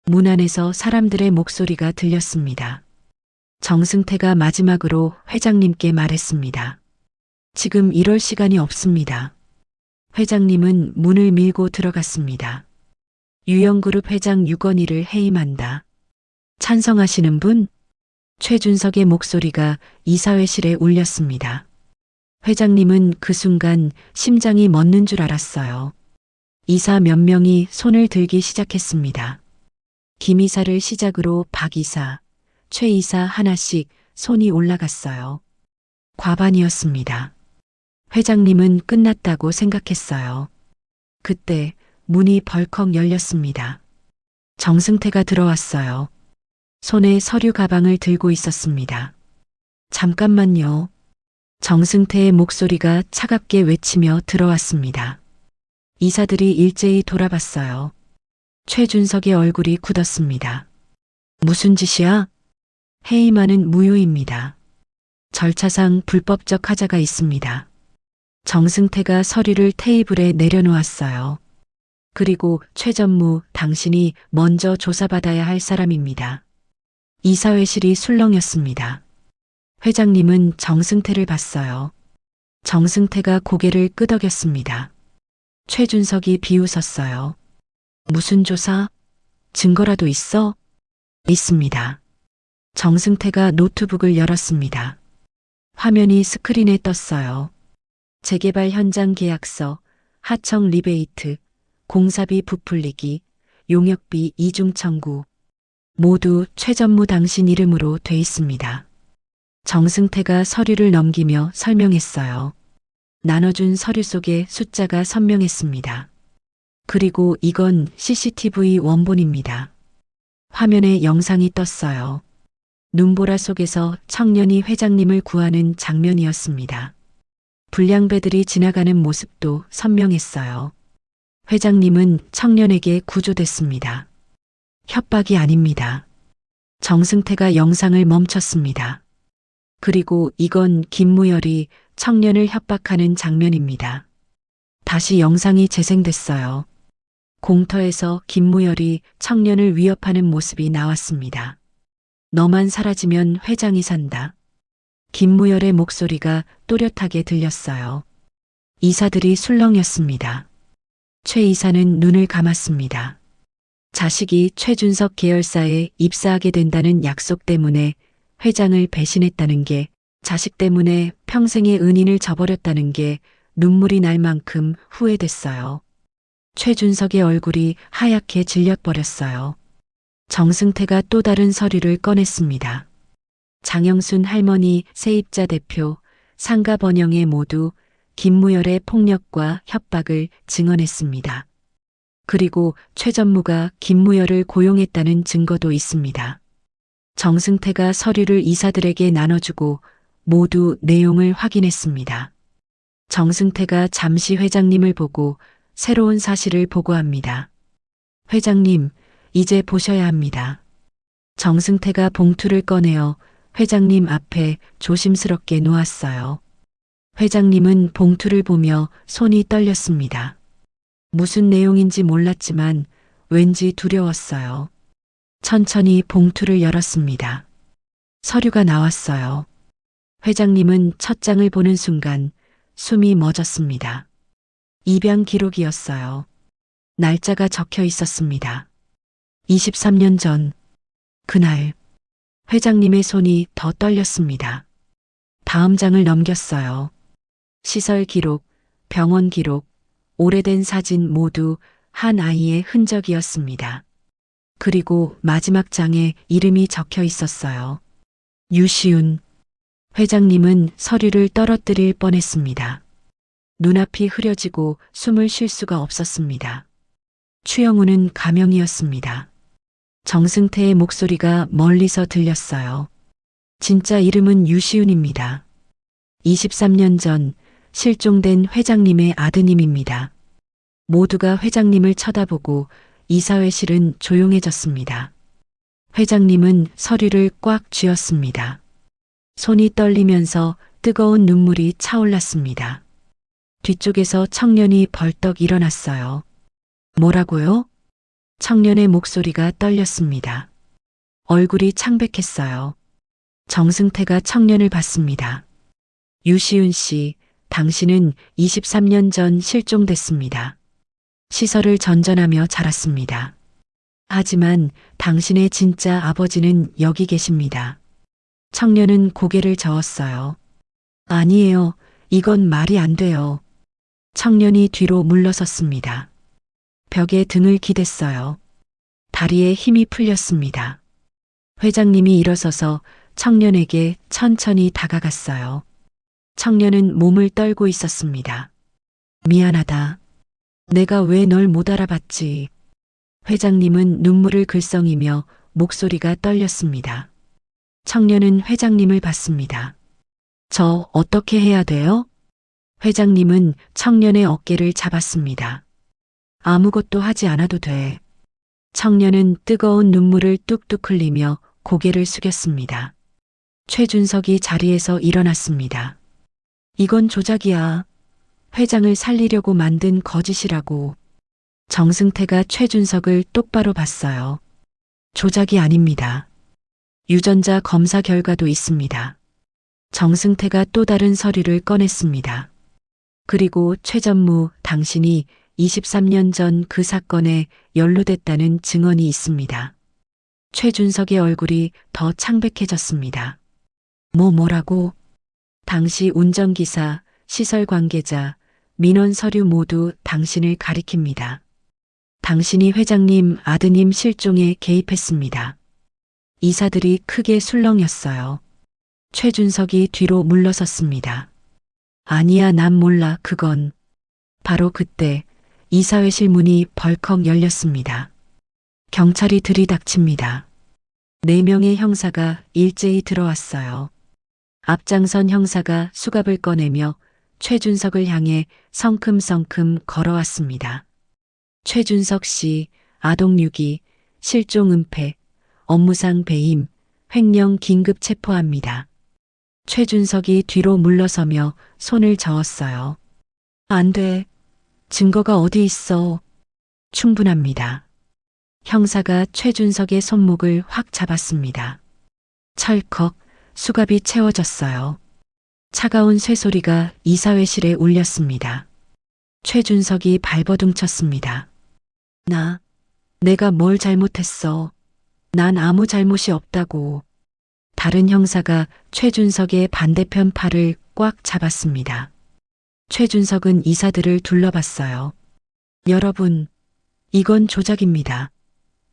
문 안에서 사람들의 목소리가 들렸습니다. 정승태가 마지막으로 회장님께 말했습니다. 지금 이럴 시간이 없습니다. 회장님은 문을 밀고 들어갔습니다. 유영그룹 회장 유건희를 해임한다. 찬성하시는 분? 최준석의 목소리가 이사회실에 울렸습니다. 회장님은 그 순간 심장이 멎는 줄 알았어요. 이사 몇 명이 손을 들기 시작했습니다. 김 이사를 시작으로 박 이사, 최 이사 하나씩 손이 올라갔어요. 과반이었습니다. 회장님은 끝났다고 생각했어요. 그때 문이 벌컥 열렸습니다. 정승태가 들어왔어요. 손에 서류 가방을 들고 있었습니다. 잠깐만요. 정승태의 목소리가 차갑게 외치며 들어왔습니다. 이사들이 일제히 돌아봤어요. 최준석의 얼굴이 굳었습니다. 무슨 짓이야? 해임하는 무효입니다. 절차상 불법적 하자가 있습니다. 정승태가 서류를 테이블에 내려놓았어요. 그리고 최전무, 당신이 먼저 조사받아야 할 사람입니다. 이사회실이 술렁였습니다. 회장님은 정승태를 봤어요. 정승태가 고개를 끄덕였습니다. 최준석이 비웃었어요. 무슨 조사? 증거라도 있어? 있습니다. 정승태가 노트북을 열었습니다. 화면이 스크린에 떴어요. 재개발 현장 계약서, 하청 리베이트, 공사비 부풀리기, 용역비 이중 청구. 모두 최전무 당신 이름으로 돼 있습니다. 정승태가 서류를 넘기며 설명했어요. 나눠준 서류 속에 숫자가 선명했습니다. 그리고 이건 CCTV 원본입니다. 화면에 영상이 떴어요. 눈보라 속에서 청년이 회장님을 구하는 장면이었습니다. 불량배들이 지나가는 모습도 선명했어요. 회장님은 청년에게 구조됐습니다. 협박이 아닙니다. 정승태가 영상을 멈췄습니다. 그리고 이건 김무열이 청년을 협박하는 장면입니다. 다시 영상이 재생됐어요. 공터에서 김무열이 청년을 위협하는 모습이 나왔습니다. 너만 사라지면 회장이 산다. 김무열의 목소리가 또렷하게 들렸어요. 이사들이 술렁였습니다. 최 이사는 눈을 감았습니다. 자식이 최준석 계열사에 입사하게 된다는 약속 때문에 회장을 배신했다는 게, 자식 때문에 평생의 은인을 저버렸다는 게 눈물이 날 만큼 후회됐어요. 최준석의 얼굴이 하얗게 질려버렸어요. 정승태가 또 다른 서류를 꺼냈습니다. 장영순 할머니 세입자 대표, 상가 번영에 모두 김무열의 폭력과 협박을 증언했습니다. 그리고 최 전무가 김무열을 고용했다는 증거도 있습니다. 정승태가 서류를 이사들에게 나눠주고 모두 내용을 확인했습니다. 정승태가 잠시 회장님을 보고 새로운 사실을 보고합니다. 회장님, 이제 보셔야 합니다. 정승태가 봉투를 꺼내어 회장님 앞에 조심스럽게 놓았어요. 회장님은 봉투를 보며 손이 떨렸습니다. 무슨 내용인지 몰랐지만 왠지 두려웠어요. 천천히 봉투를 열었습니다. 서류가 나왔어요. 회장님은 첫 장을 보는 순간 숨이 멎었습니다. 입양 기록이었어요. 날짜가 적혀 있었습니다. 23년 전, 그날, 회장님의 손이 더 떨렸습니다. 다음 장을 넘겼어요. 시설 기록, 병원 기록, 오래된 사진 모두 한 아이의 흔적이었습니다. 그리고 마지막 장에 이름이 적혀 있었어요. 유시윤. 회장님은 서류를 떨어뜨릴 뻔했습니다. 눈앞이 흐려지고 숨을 쉴 수가 없었습니다. 추영우는 가명이었습니다. 정승태의 목소리가 멀리서 들렸어요. 진짜 이름은 유시윤입니다. 23년 전 실종된 회장님의 아드님입니다. 모두가 회장님을 쳐다보고 이사회실은 조용해졌습니다. 회장님은 서류를 꽉 쥐었습니다. 손이 떨리면서 뜨거운 눈물이 차올랐습니다. 뒤쪽에서 청년이 벌떡 일어났어요. 뭐라고요? 청년의 목소리가 떨렸습니다. 얼굴이 창백했어요. 정승태가 청년을 봤습니다. 유시윤 씨, 당신은 23년 전 실종됐습니다. 시설을 전전하며 자랐습니다. 하지만 당신의 진짜 아버지는 여기 계십니다. 청년은 고개를 저었어요. 아니에요. 이건 말이 안 돼요. 청년이 뒤로 물러섰습니다. 벽에 등을 기댔어요. 다리에 힘이 풀렸습니다. 회장님이 일어서서 청년에게 천천히 다가갔어요. 청년은 몸을 떨고 있었습니다. 미안하다. 내가 왜 널 못 알아봤지. 회장님은 눈물을 글썽이며 목소리가 떨렸습니다. 청년은 회장님을 봤습니다. 저 어떻게 해야 돼요? 회장님은 청년의 어깨를 잡았습니다. 아무것도 하지 않아도 돼. 청년은 뜨거운 눈물을 뚝뚝 흘리며 고개를 숙였습니다. 최준석이 자리에서 일어났습니다. 이건 조작이야. 회장을 살리려고 만든 거짓이라고. 정승태가 최준석을 똑바로 봤어요. 조작이 아닙니다. 유전자 검사 결과도 있습니다. 정승태가 또 다른 서류를 꺼냈습니다. 그리고 최 전무, 당신이 23년 전 그 사건에 연루됐다는 증언이 있습니다. 최준석의 얼굴이 더 창백해졌습니다. 뭐라고? 당시 운전기사, 시설 관계자, 민원 서류 모두 당신을 가리킵니다. 당신이 회장님 아드님 실종에 개입했습니다. 이사들이 크게 술렁였어요. 최준석이 뒤로 물러섰습니다. 아니야, 난 몰라, 그건. 바로 그때 이사회실 문이 벌컥 열렸습니다. 경찰이 들이닥칩니다. 4명의 형사가 일제히 들어왔어요. 앞장선 형사가 수갑을 꺼내며 최준석을 향해 성큼성큼 걸어왔습니다. 최준석 씨, 아동유기, 실종 은폐, 업무상 배임, 횡령 긴급 체포합니다. 최준석이 뒤로 물러서며 손을 저었어요. 안 돼. 증거가 어디 있어. 충분합니다. 형사가 최준석의 손목을 확 잡았습니다. 철컥 수갑이 채워졌어요. 차가운 쇠소리가 이사회실에 울렸습니다. 최준석이 발버둥쳤습니다. 내가 뭘 잘못했어. 난 아무 잘못이 없다고. 다른 형사가 최준석의 반대편 팔을 꽉 잡았습니다. 최준석은 이사들을 둘러봤어요. 여러분, 이건 조작입니다.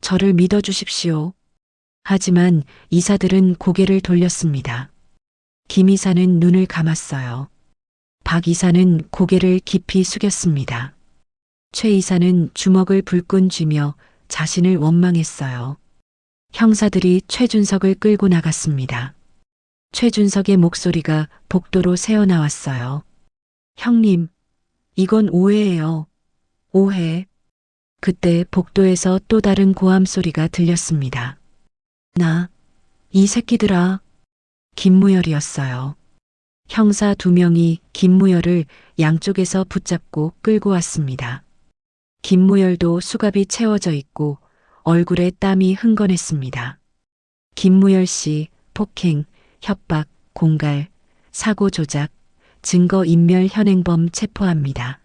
저를 믿어주십시오. 하지만 이사들은 고개를 돌렸습니다. 김 이사는 눈을 감았어요. 박 이사는 고개를 깊이 숙였습니다. 최 이사는 주먹을 불끈 쥐며 자신을 원망했어요. 형사들이 최준석을 끌고 나갔습니다. 최준석의 목소리가 복도로 새어나왔어요. 형님, 이건 오해예요. 오해. 그때 복도에서 또 다른 고함 소리가 들렸습니다. 이 새끼들아. 김무열이었어요. 형사 2명이 김무열을 양쪽에서 붙잡고 끌고 왔습니다. 김무열도 수갑이 채워져 있고 얼굴에 땀이 흥건했습니다. 김무열 씨 폭행, 협박, 공갈, 사고 조작, 증거 인멸 현행범 체포합니다.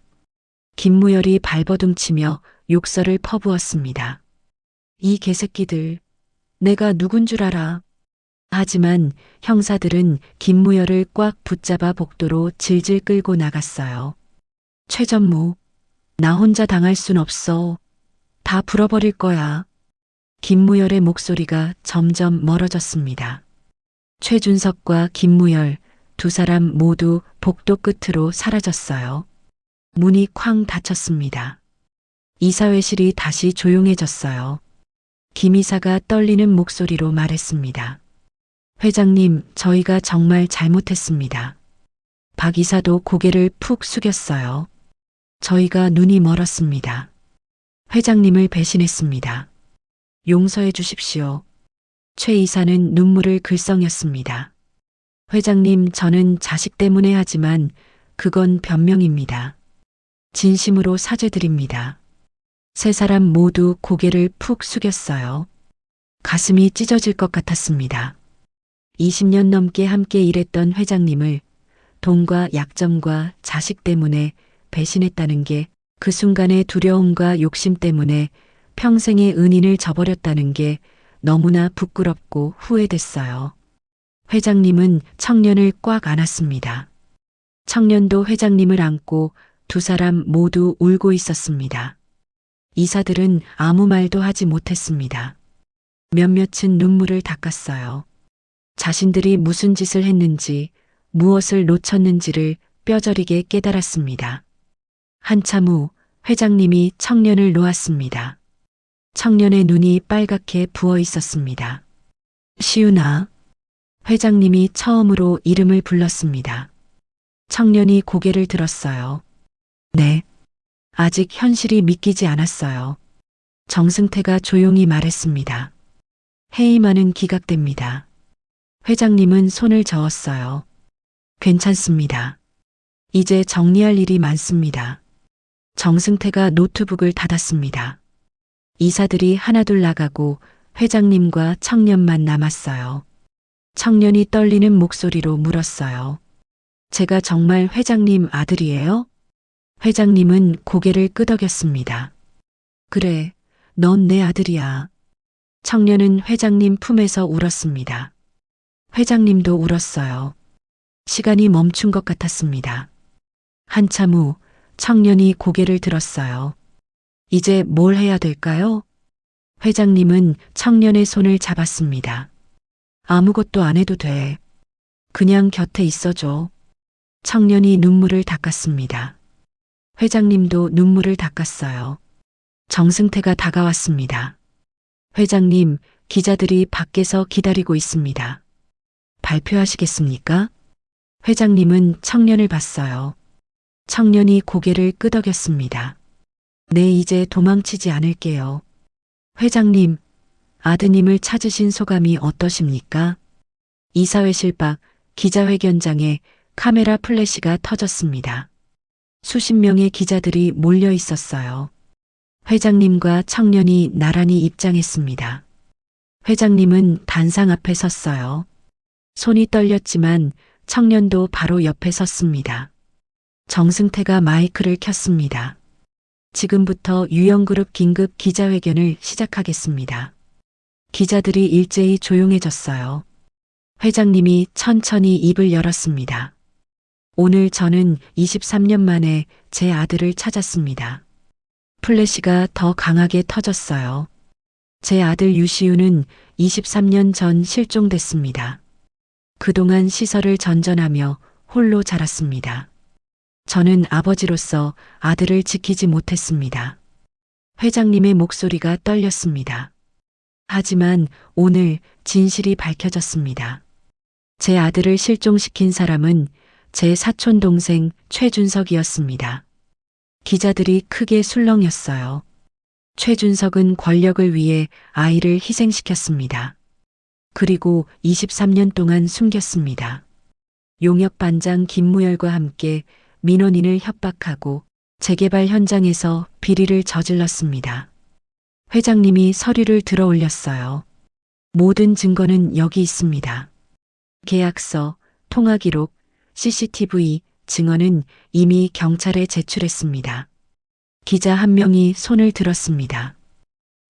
김무열이 발버둥치며 욕설을 퍼부었습니다. 이 개새끼들, 내가 누군 줄 알아. 하지만 형사들은 김무열을 꽉 붙잡아 복도로 질질 끌고 나갔어요. 최전무, 나 혼자 당할 순 없어. 다 불어버릴 거야. 김무열의 목소리가 점점 멀어졌습니다. 최준석과 김무열 2사람 모두 복도 끝으로 사라졌어요. 문이 쾅 닫혔습니다. 이사회실이 다시 조용해졌어요. 김 이사가 떨리는 목소리로 말했습니다. 회장님, 저희가 정말 잘못했습니다. 박 이사도 고개를 푹 숙였어요. 저희가 눈이 멀었습니다. 회장님을 배신했습니다. 용서해 주십시오. 최 이사는 눈물을 글썽였습니다. 회장님, 저는 자식 때문에 하지만 그건 변명입니다. 진심으로 사죄드립니다. 3사람 모두 고개를 푹 숙였어요. 가슴이 찢어질 것 같았습니다. 20년 넘게 함께 일했던 회장님을 돈과 약점과 자식 때문에 배신했다는 게, 그 순간의 두려움과 욕심 때문에 평생의 은인을 저버렸다는 게 너무나 부끄럽고 후회됐어요. 회장님은 청년을 꽉 안았습니다. 청년도 회장님을 안고 2사람 모두 울고 있었습니다. 이사들은 아무 말도 하지 못했습니다. 몇몇은 눈물을 닦았어요. 자신들이 무슨 짓을 했는지, 무엇을 놓쳤는지를 뼈저리게 깨달았습니다. 한참 후 회장님이 청년을 놓았습니다. 청년의 눈이 빨갛게 부어 있었습니다. 시윤아. 회장님이 처음으로 이름을 불렀습니다. 청년이 고개를 들었어요. 네. 아직 현실이 믿기지 않았어요. 정승태가 조용히 말했습니다. 해임하는 기각됩니다. 회장님은 손을 저었어요. 괜찮습니다. 이제 정리할 일이 많습니다. 정승태가 노트북을 닫았습니다. 이사들이 하나둘 나가고 회장님과 청년만 남았어요. 청년이 떨리는 목소리로 물었어요. 제가 정말 회장님 아들이에요? 회장님은 고개를 끄덕였습니다. 그래, 넌 내 아들이야. 청년은 회장님 품에서 울었습니다. 회장님도 울었어요. 시간이 멈춘 것 같았습니다. 한참 후 청년이 고개를 들었어요. 이제 뭘 해야 될까요? 회장님은 청년의 손을 잡았습니다. 아무것도 안 해도 돼. 그냥 곁에 있어줘. 청년이 눈물을 닦았습니다. 회장님도 눈물을 닦았어요. 정승태가 다가왔습니다. 회장님, 기자들이 밖에서 기다리고 있습니다. 발표하시겠습니까? 회장님은 청년을 봤어요. 청년이 고개를 끄덕였습니다. 네, 이제 도망치지 않을게요. 회장님, 아드님을 찾으신 소감이 어떠십니까? 이사회실 밖 기자회견장에 카메라 플래시가 터졌습니다. 수십 명의 기자들이 몰려 있었어요. 회장님과 청년이 나란히 입장했습니다. 회장님은 단상 앞에 섰어요. 손이 떨렸지만 청년도 바로 옆에 섰습니다. 정승태가 마이크를 켰습니다. 지금부터 유영그룹 긴급 기자회견을 시작하겠습니다. 기자들이 일제히 조용해졌어요. 회장님이 천천히 입을 열었습니다. 오늘 저는 23년 만에 제 아들을 찾았습니다. 플래시가 더 강하게 터졌어요. 제 아들 유시윤은 23년 전 실종됐습니다. 그동안 시설을 전전하며 홀로 자랐습니다. 저는 아버지로서 아들을 지키지 못했습니다. 회장님의 목소리가 떨렸습니다. 하지만 오늘 진실이 밝혀졌습니다. 제 아들을 실종시킨 사람은 제 사촌 동생 최준석이었습니다. 기자들이 크게 술렁였어요. 최준석은 권력을 위해 아이를 희생시켰습니다. 그리고 23년 동안 숨겼습니다. 용역반장 김무열과 함께 민원인을 협박하고 재개발 현장에서 비리를 저질렀습니다. 회장님이 서류를 들어 올렸어요. 모든 증거는 여기 있습니다. 계약서, 통화기록, CCTV 증언은 이미 경찰에 제출했습니다. 기자 한 명이 손을 들었습니다.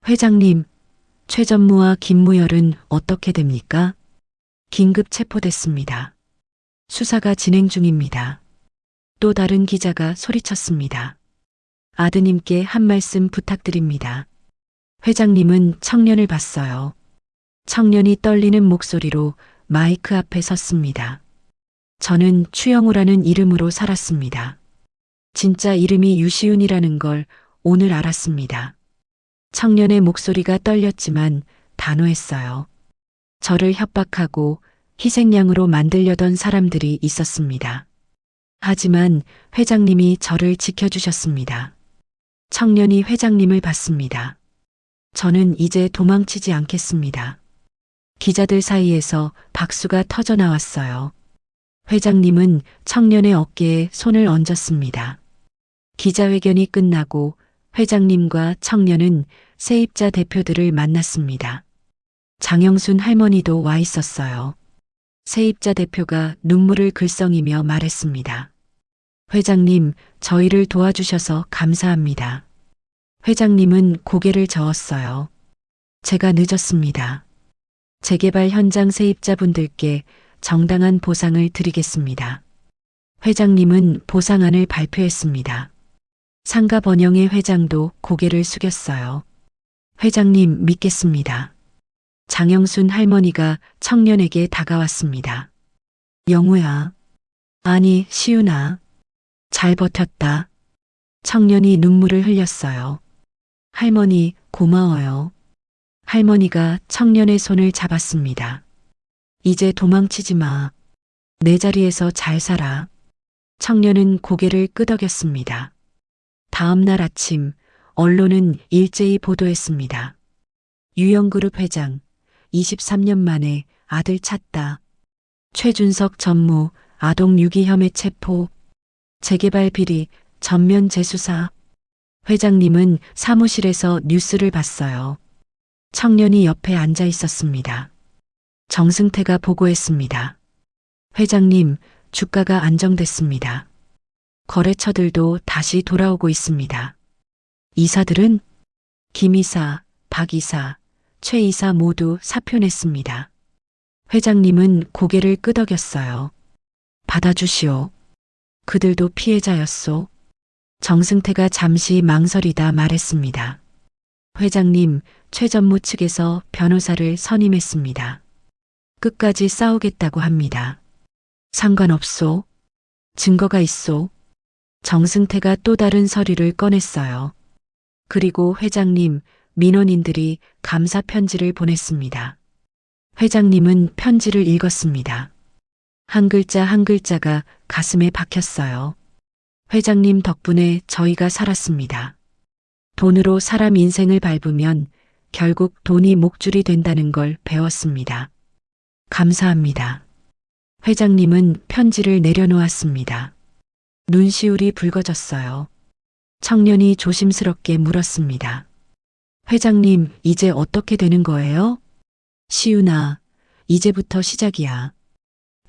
회장님, 최 전무와 김무열은 어떻게 됩니까? 긴급 체포됐습니다. 수사가 진행 중입니다. 또 다른 기자가 소리쳤습니다. 아드님께 한 말씀 부탁드립니다. 회장님은 청년을 봤어요. 청년이 떨리는 목소리로 마이크 앞에 섰습니다. 저는 추영우라는 이름으로 살았습니다. 진짜 이름이 유시윤이라는 걸 오늘 알았습니다. 청년의 목소리가 떨렸지만 단호했어요. 저를 협박하고 희생양으로 만들려던 사람들이 있었습니다. 하지만 회장님이 저를 지켜주셨습니다. 청년이 회장님을 봤습니다. 저는 이제 도망치지 않겠습니다. 기자들 사이에서 박수가 터져 나왔어요. 회장님은 청년의 어깨에 손을 얹었습니다. 기자회견이 끝나고 회장님과 청년은 세입자 대표들을 만났습니다. 장영순 할머니도 와 있었어요. 세입자 대표가 눈물을 글썽이며 말했습니다. 회장님, 저희를 도와주셔서 감사합니다. 회장님은 고개를 저었어요. 제가 늦었습니다. 재개발 현장 세입자분들께 정당한 보상을 드리겠습니다. 회장님은 보상안을 발표했습니다. 상가 번영의 회장도 고개를 숙였어요. 회장님 믿겠습니다. 장영순 할머니가 청년에게 다가왔습니다. 영우야. 아니, 시윤아. 잘 버텼다. 청년이 눈물을 흘렸어요. 할머니, 고마워요. 할머니가 청년의 손을 잡았습니다. 이제 도망치지 마. 내 자리에서 잘 살아. 청년은 고개를 끄덕였습니다. 다음 날 아침, 언론은 일제히 보도했습니다. 유영그룹 회장, 23년 만에 아들 찾다. 최준석 전무, 아동 유기 혐의 체포. 재개발 비리, 전면 재수사. 회장님은 사무실에서 뉴스를 봤어요. 청년이 옆에 앉아 있었습니다. 정승태가 보고했습니다. 회장님, 주가가 안정됐습니다. 거래처들도 다시 돌아오고 있습니다. 이사들은 김 이사, 박 이사, 최 이사 모두 사표 냈습니다. 회장님은 고개를 끄덕였어요. 받아주시오. 그들도 피해자였소. 정승태가 잠시 망설이다 말했습니다. 회장님, 최 전무 측에서 변호사를 선임했습니다. 끝까지 싸우겠다고 합니다. 상관없소. 증거가 있소. 정승태가 또 다른 서류를 꺼냈어요. 그리고 회장님, 민원인들이 감사 편지를 보냈습니다. 회장님은 편지를 읽었습니다. 한 글자 한 글자가 가슴에 박혔어요. 회장님 덕분에 저희가 살았습니다. 돈으로 사람 인생을 밟으면 결국 돈이 목줄이 된다는 걸 배웠습니다. 감사합니다. 회장님은 편지를 내려놓았습니다. 눈시울이 붉어졌어요. 청년이 조심스럽게 물었습니다. 회장님, 이제 어떻게 되는 거예요? 시윤아, 이제부터 시작이야.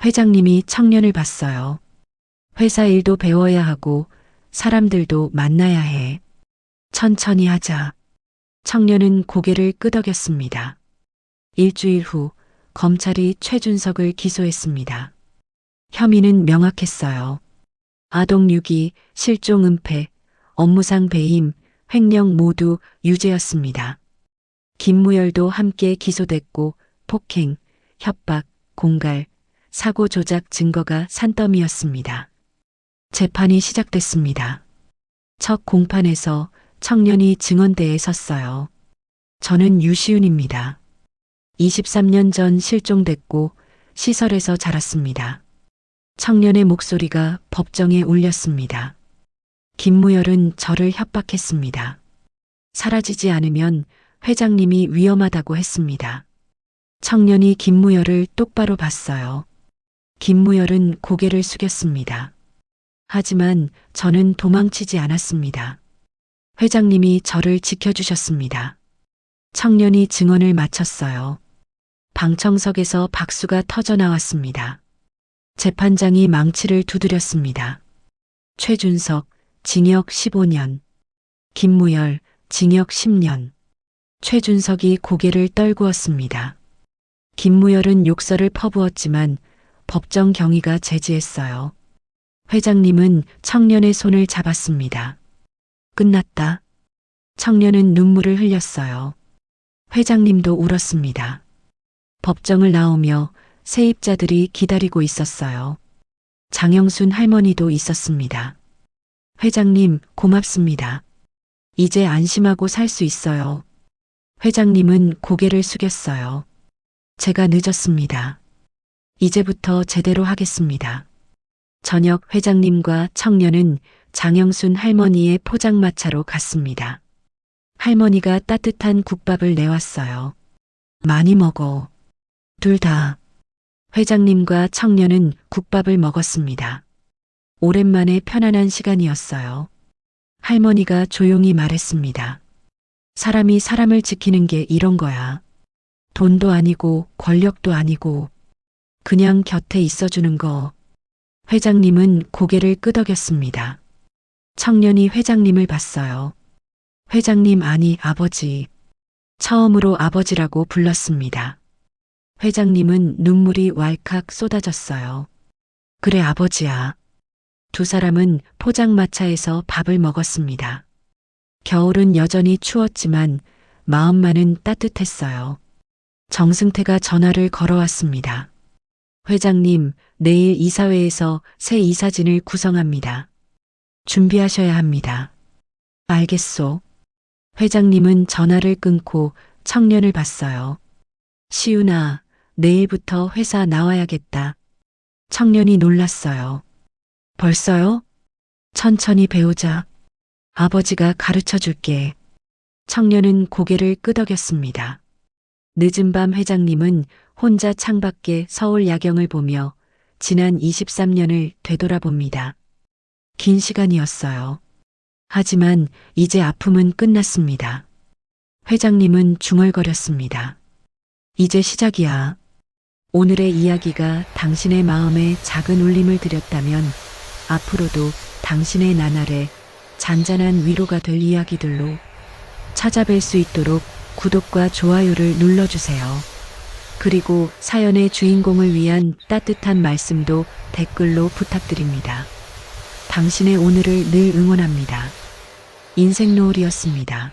회장님이 청년을 봤어요. 회사 일도 배워야 하고 사람들도 만나야 해. 천천히 하자. 청년은 고개를 끄덕였습니다. 일주일 후 검찰이 최준석을 기소했습니다. 혐의는 명확했어요. 아동 유기, 실종 은폐, 업무상 배임, 횡령 모두 유죄였습니다. 김무열도 함께 기소됐고 폭행, 협박, 공갈, 사고 조작 증거가 산더미였습니다. 재판이 시작됐습니다. 첫 공판에서 청년이 증언대에 섰어요. 저는 유시윤입니다. 23년 전 실종됐고 시설에서 자랐습니다. 청년의 목소리가 법정에 울렸습니다. 김무열은 저를 협박했습니다. 사라지지 않으면 회장님이 위험하다고 했습니다. 청년이 김무열을 똑바로 봤어요. 김무열은 고개를 숙였습니다. 하지만 저는 도망치지 않았습니다. 회장님이 저를 지켜주셨습니다. 청년이 증언을 마쳤어요. 방청석에서 박수가 터져 나왔습니다. 재판장이 망치를 두드렸습니다. 최준석, 징역 15년. 김무열, 징역 10년. 최준석이 고개를 떨구었습니다. 김무열은 욕설을 퍼부었지만 법정 경위가 제지했어요. 회장님은 청년의 손을 잡았습니다. 끝났다. 청년은 눈물을 흘렸어요. 회장님도 울었습니다. 법정을 나오며 세입자들이 기다리고 있었어요. 장영순 할머니도 있었습니다. 회장님, 고맙습니다. 이제 안심하고 살 수 있어요. 회장님은 고개를 숙였어요. 제가 늦었습니다. 이제부터 제대로 하겠습니다. 저녁 회장님과 청년은 장영순 할머니의 포장마차로 갔습니다. 할머니가 따뜻한 국밥을 내왔어요. 많이 먹어. 둘 다. 회장님과 청년은 국밥을 먹었습니다. 오랜만에 편안한 시간이었어요. 할머니가 조용히 말했습니다. 사람이 사람을 지키는 게 이런 거야. 돈도 아니고 권력도 아니고 그냥 곁에 있어주는 거. 회장님은 고개를 끄덕였습니다. 청년이 회장님을 봤어요. 회장님 아니 아버지. 처음으로 아버지라고 불렀습니다. 회장님은 눈물이 왈칵 쏟아졌어요. 그래 아버지야. 두 사람은 포장마차에서 밥을 먹었습니다. 겨울은 여전히 추웠지만 마음만은 따뜻했어요. 정승태가 전화를 걸어왔습니다. 회장님, 내일 이사회에서 새 이사진을 구성합니다. 준비하셔야 합니다. 알겠소. 회장님은 전화를 끊고 청년을 봤어요. 시윤아, 내일부터 회사 나와야겠다. 청년이 놀랐어요. 벌써요? 천천히 배우자. 아버지가 가르쳐 줄게. 청년은 고개를 끄덕였습니다. 늦은 밤 회장님은 혼자 창밖에 서울 야경을 보며 지난 23년을 되돌아봅니다. 긴 시간이었어요. 하지만 이제 아픔은 끝났습니다. 회장님은 중얼거렸습니다. 이제 시작이야. 오늘의 이야기가 당신의 마음에 작은 울림을 드렸다면 앞으로도 당신의 나날에 잔잔한 위로가 될 이야기들로 찾아뵐 수 있도록 구독과 좋아요를 눌러주세요. 그리고 사연의 주인공을 위한 따뜻한 말씀도 댓글로 부탁드립니다. 당신의 오늘을 늘 응원합니다. 인생노을이었습니다.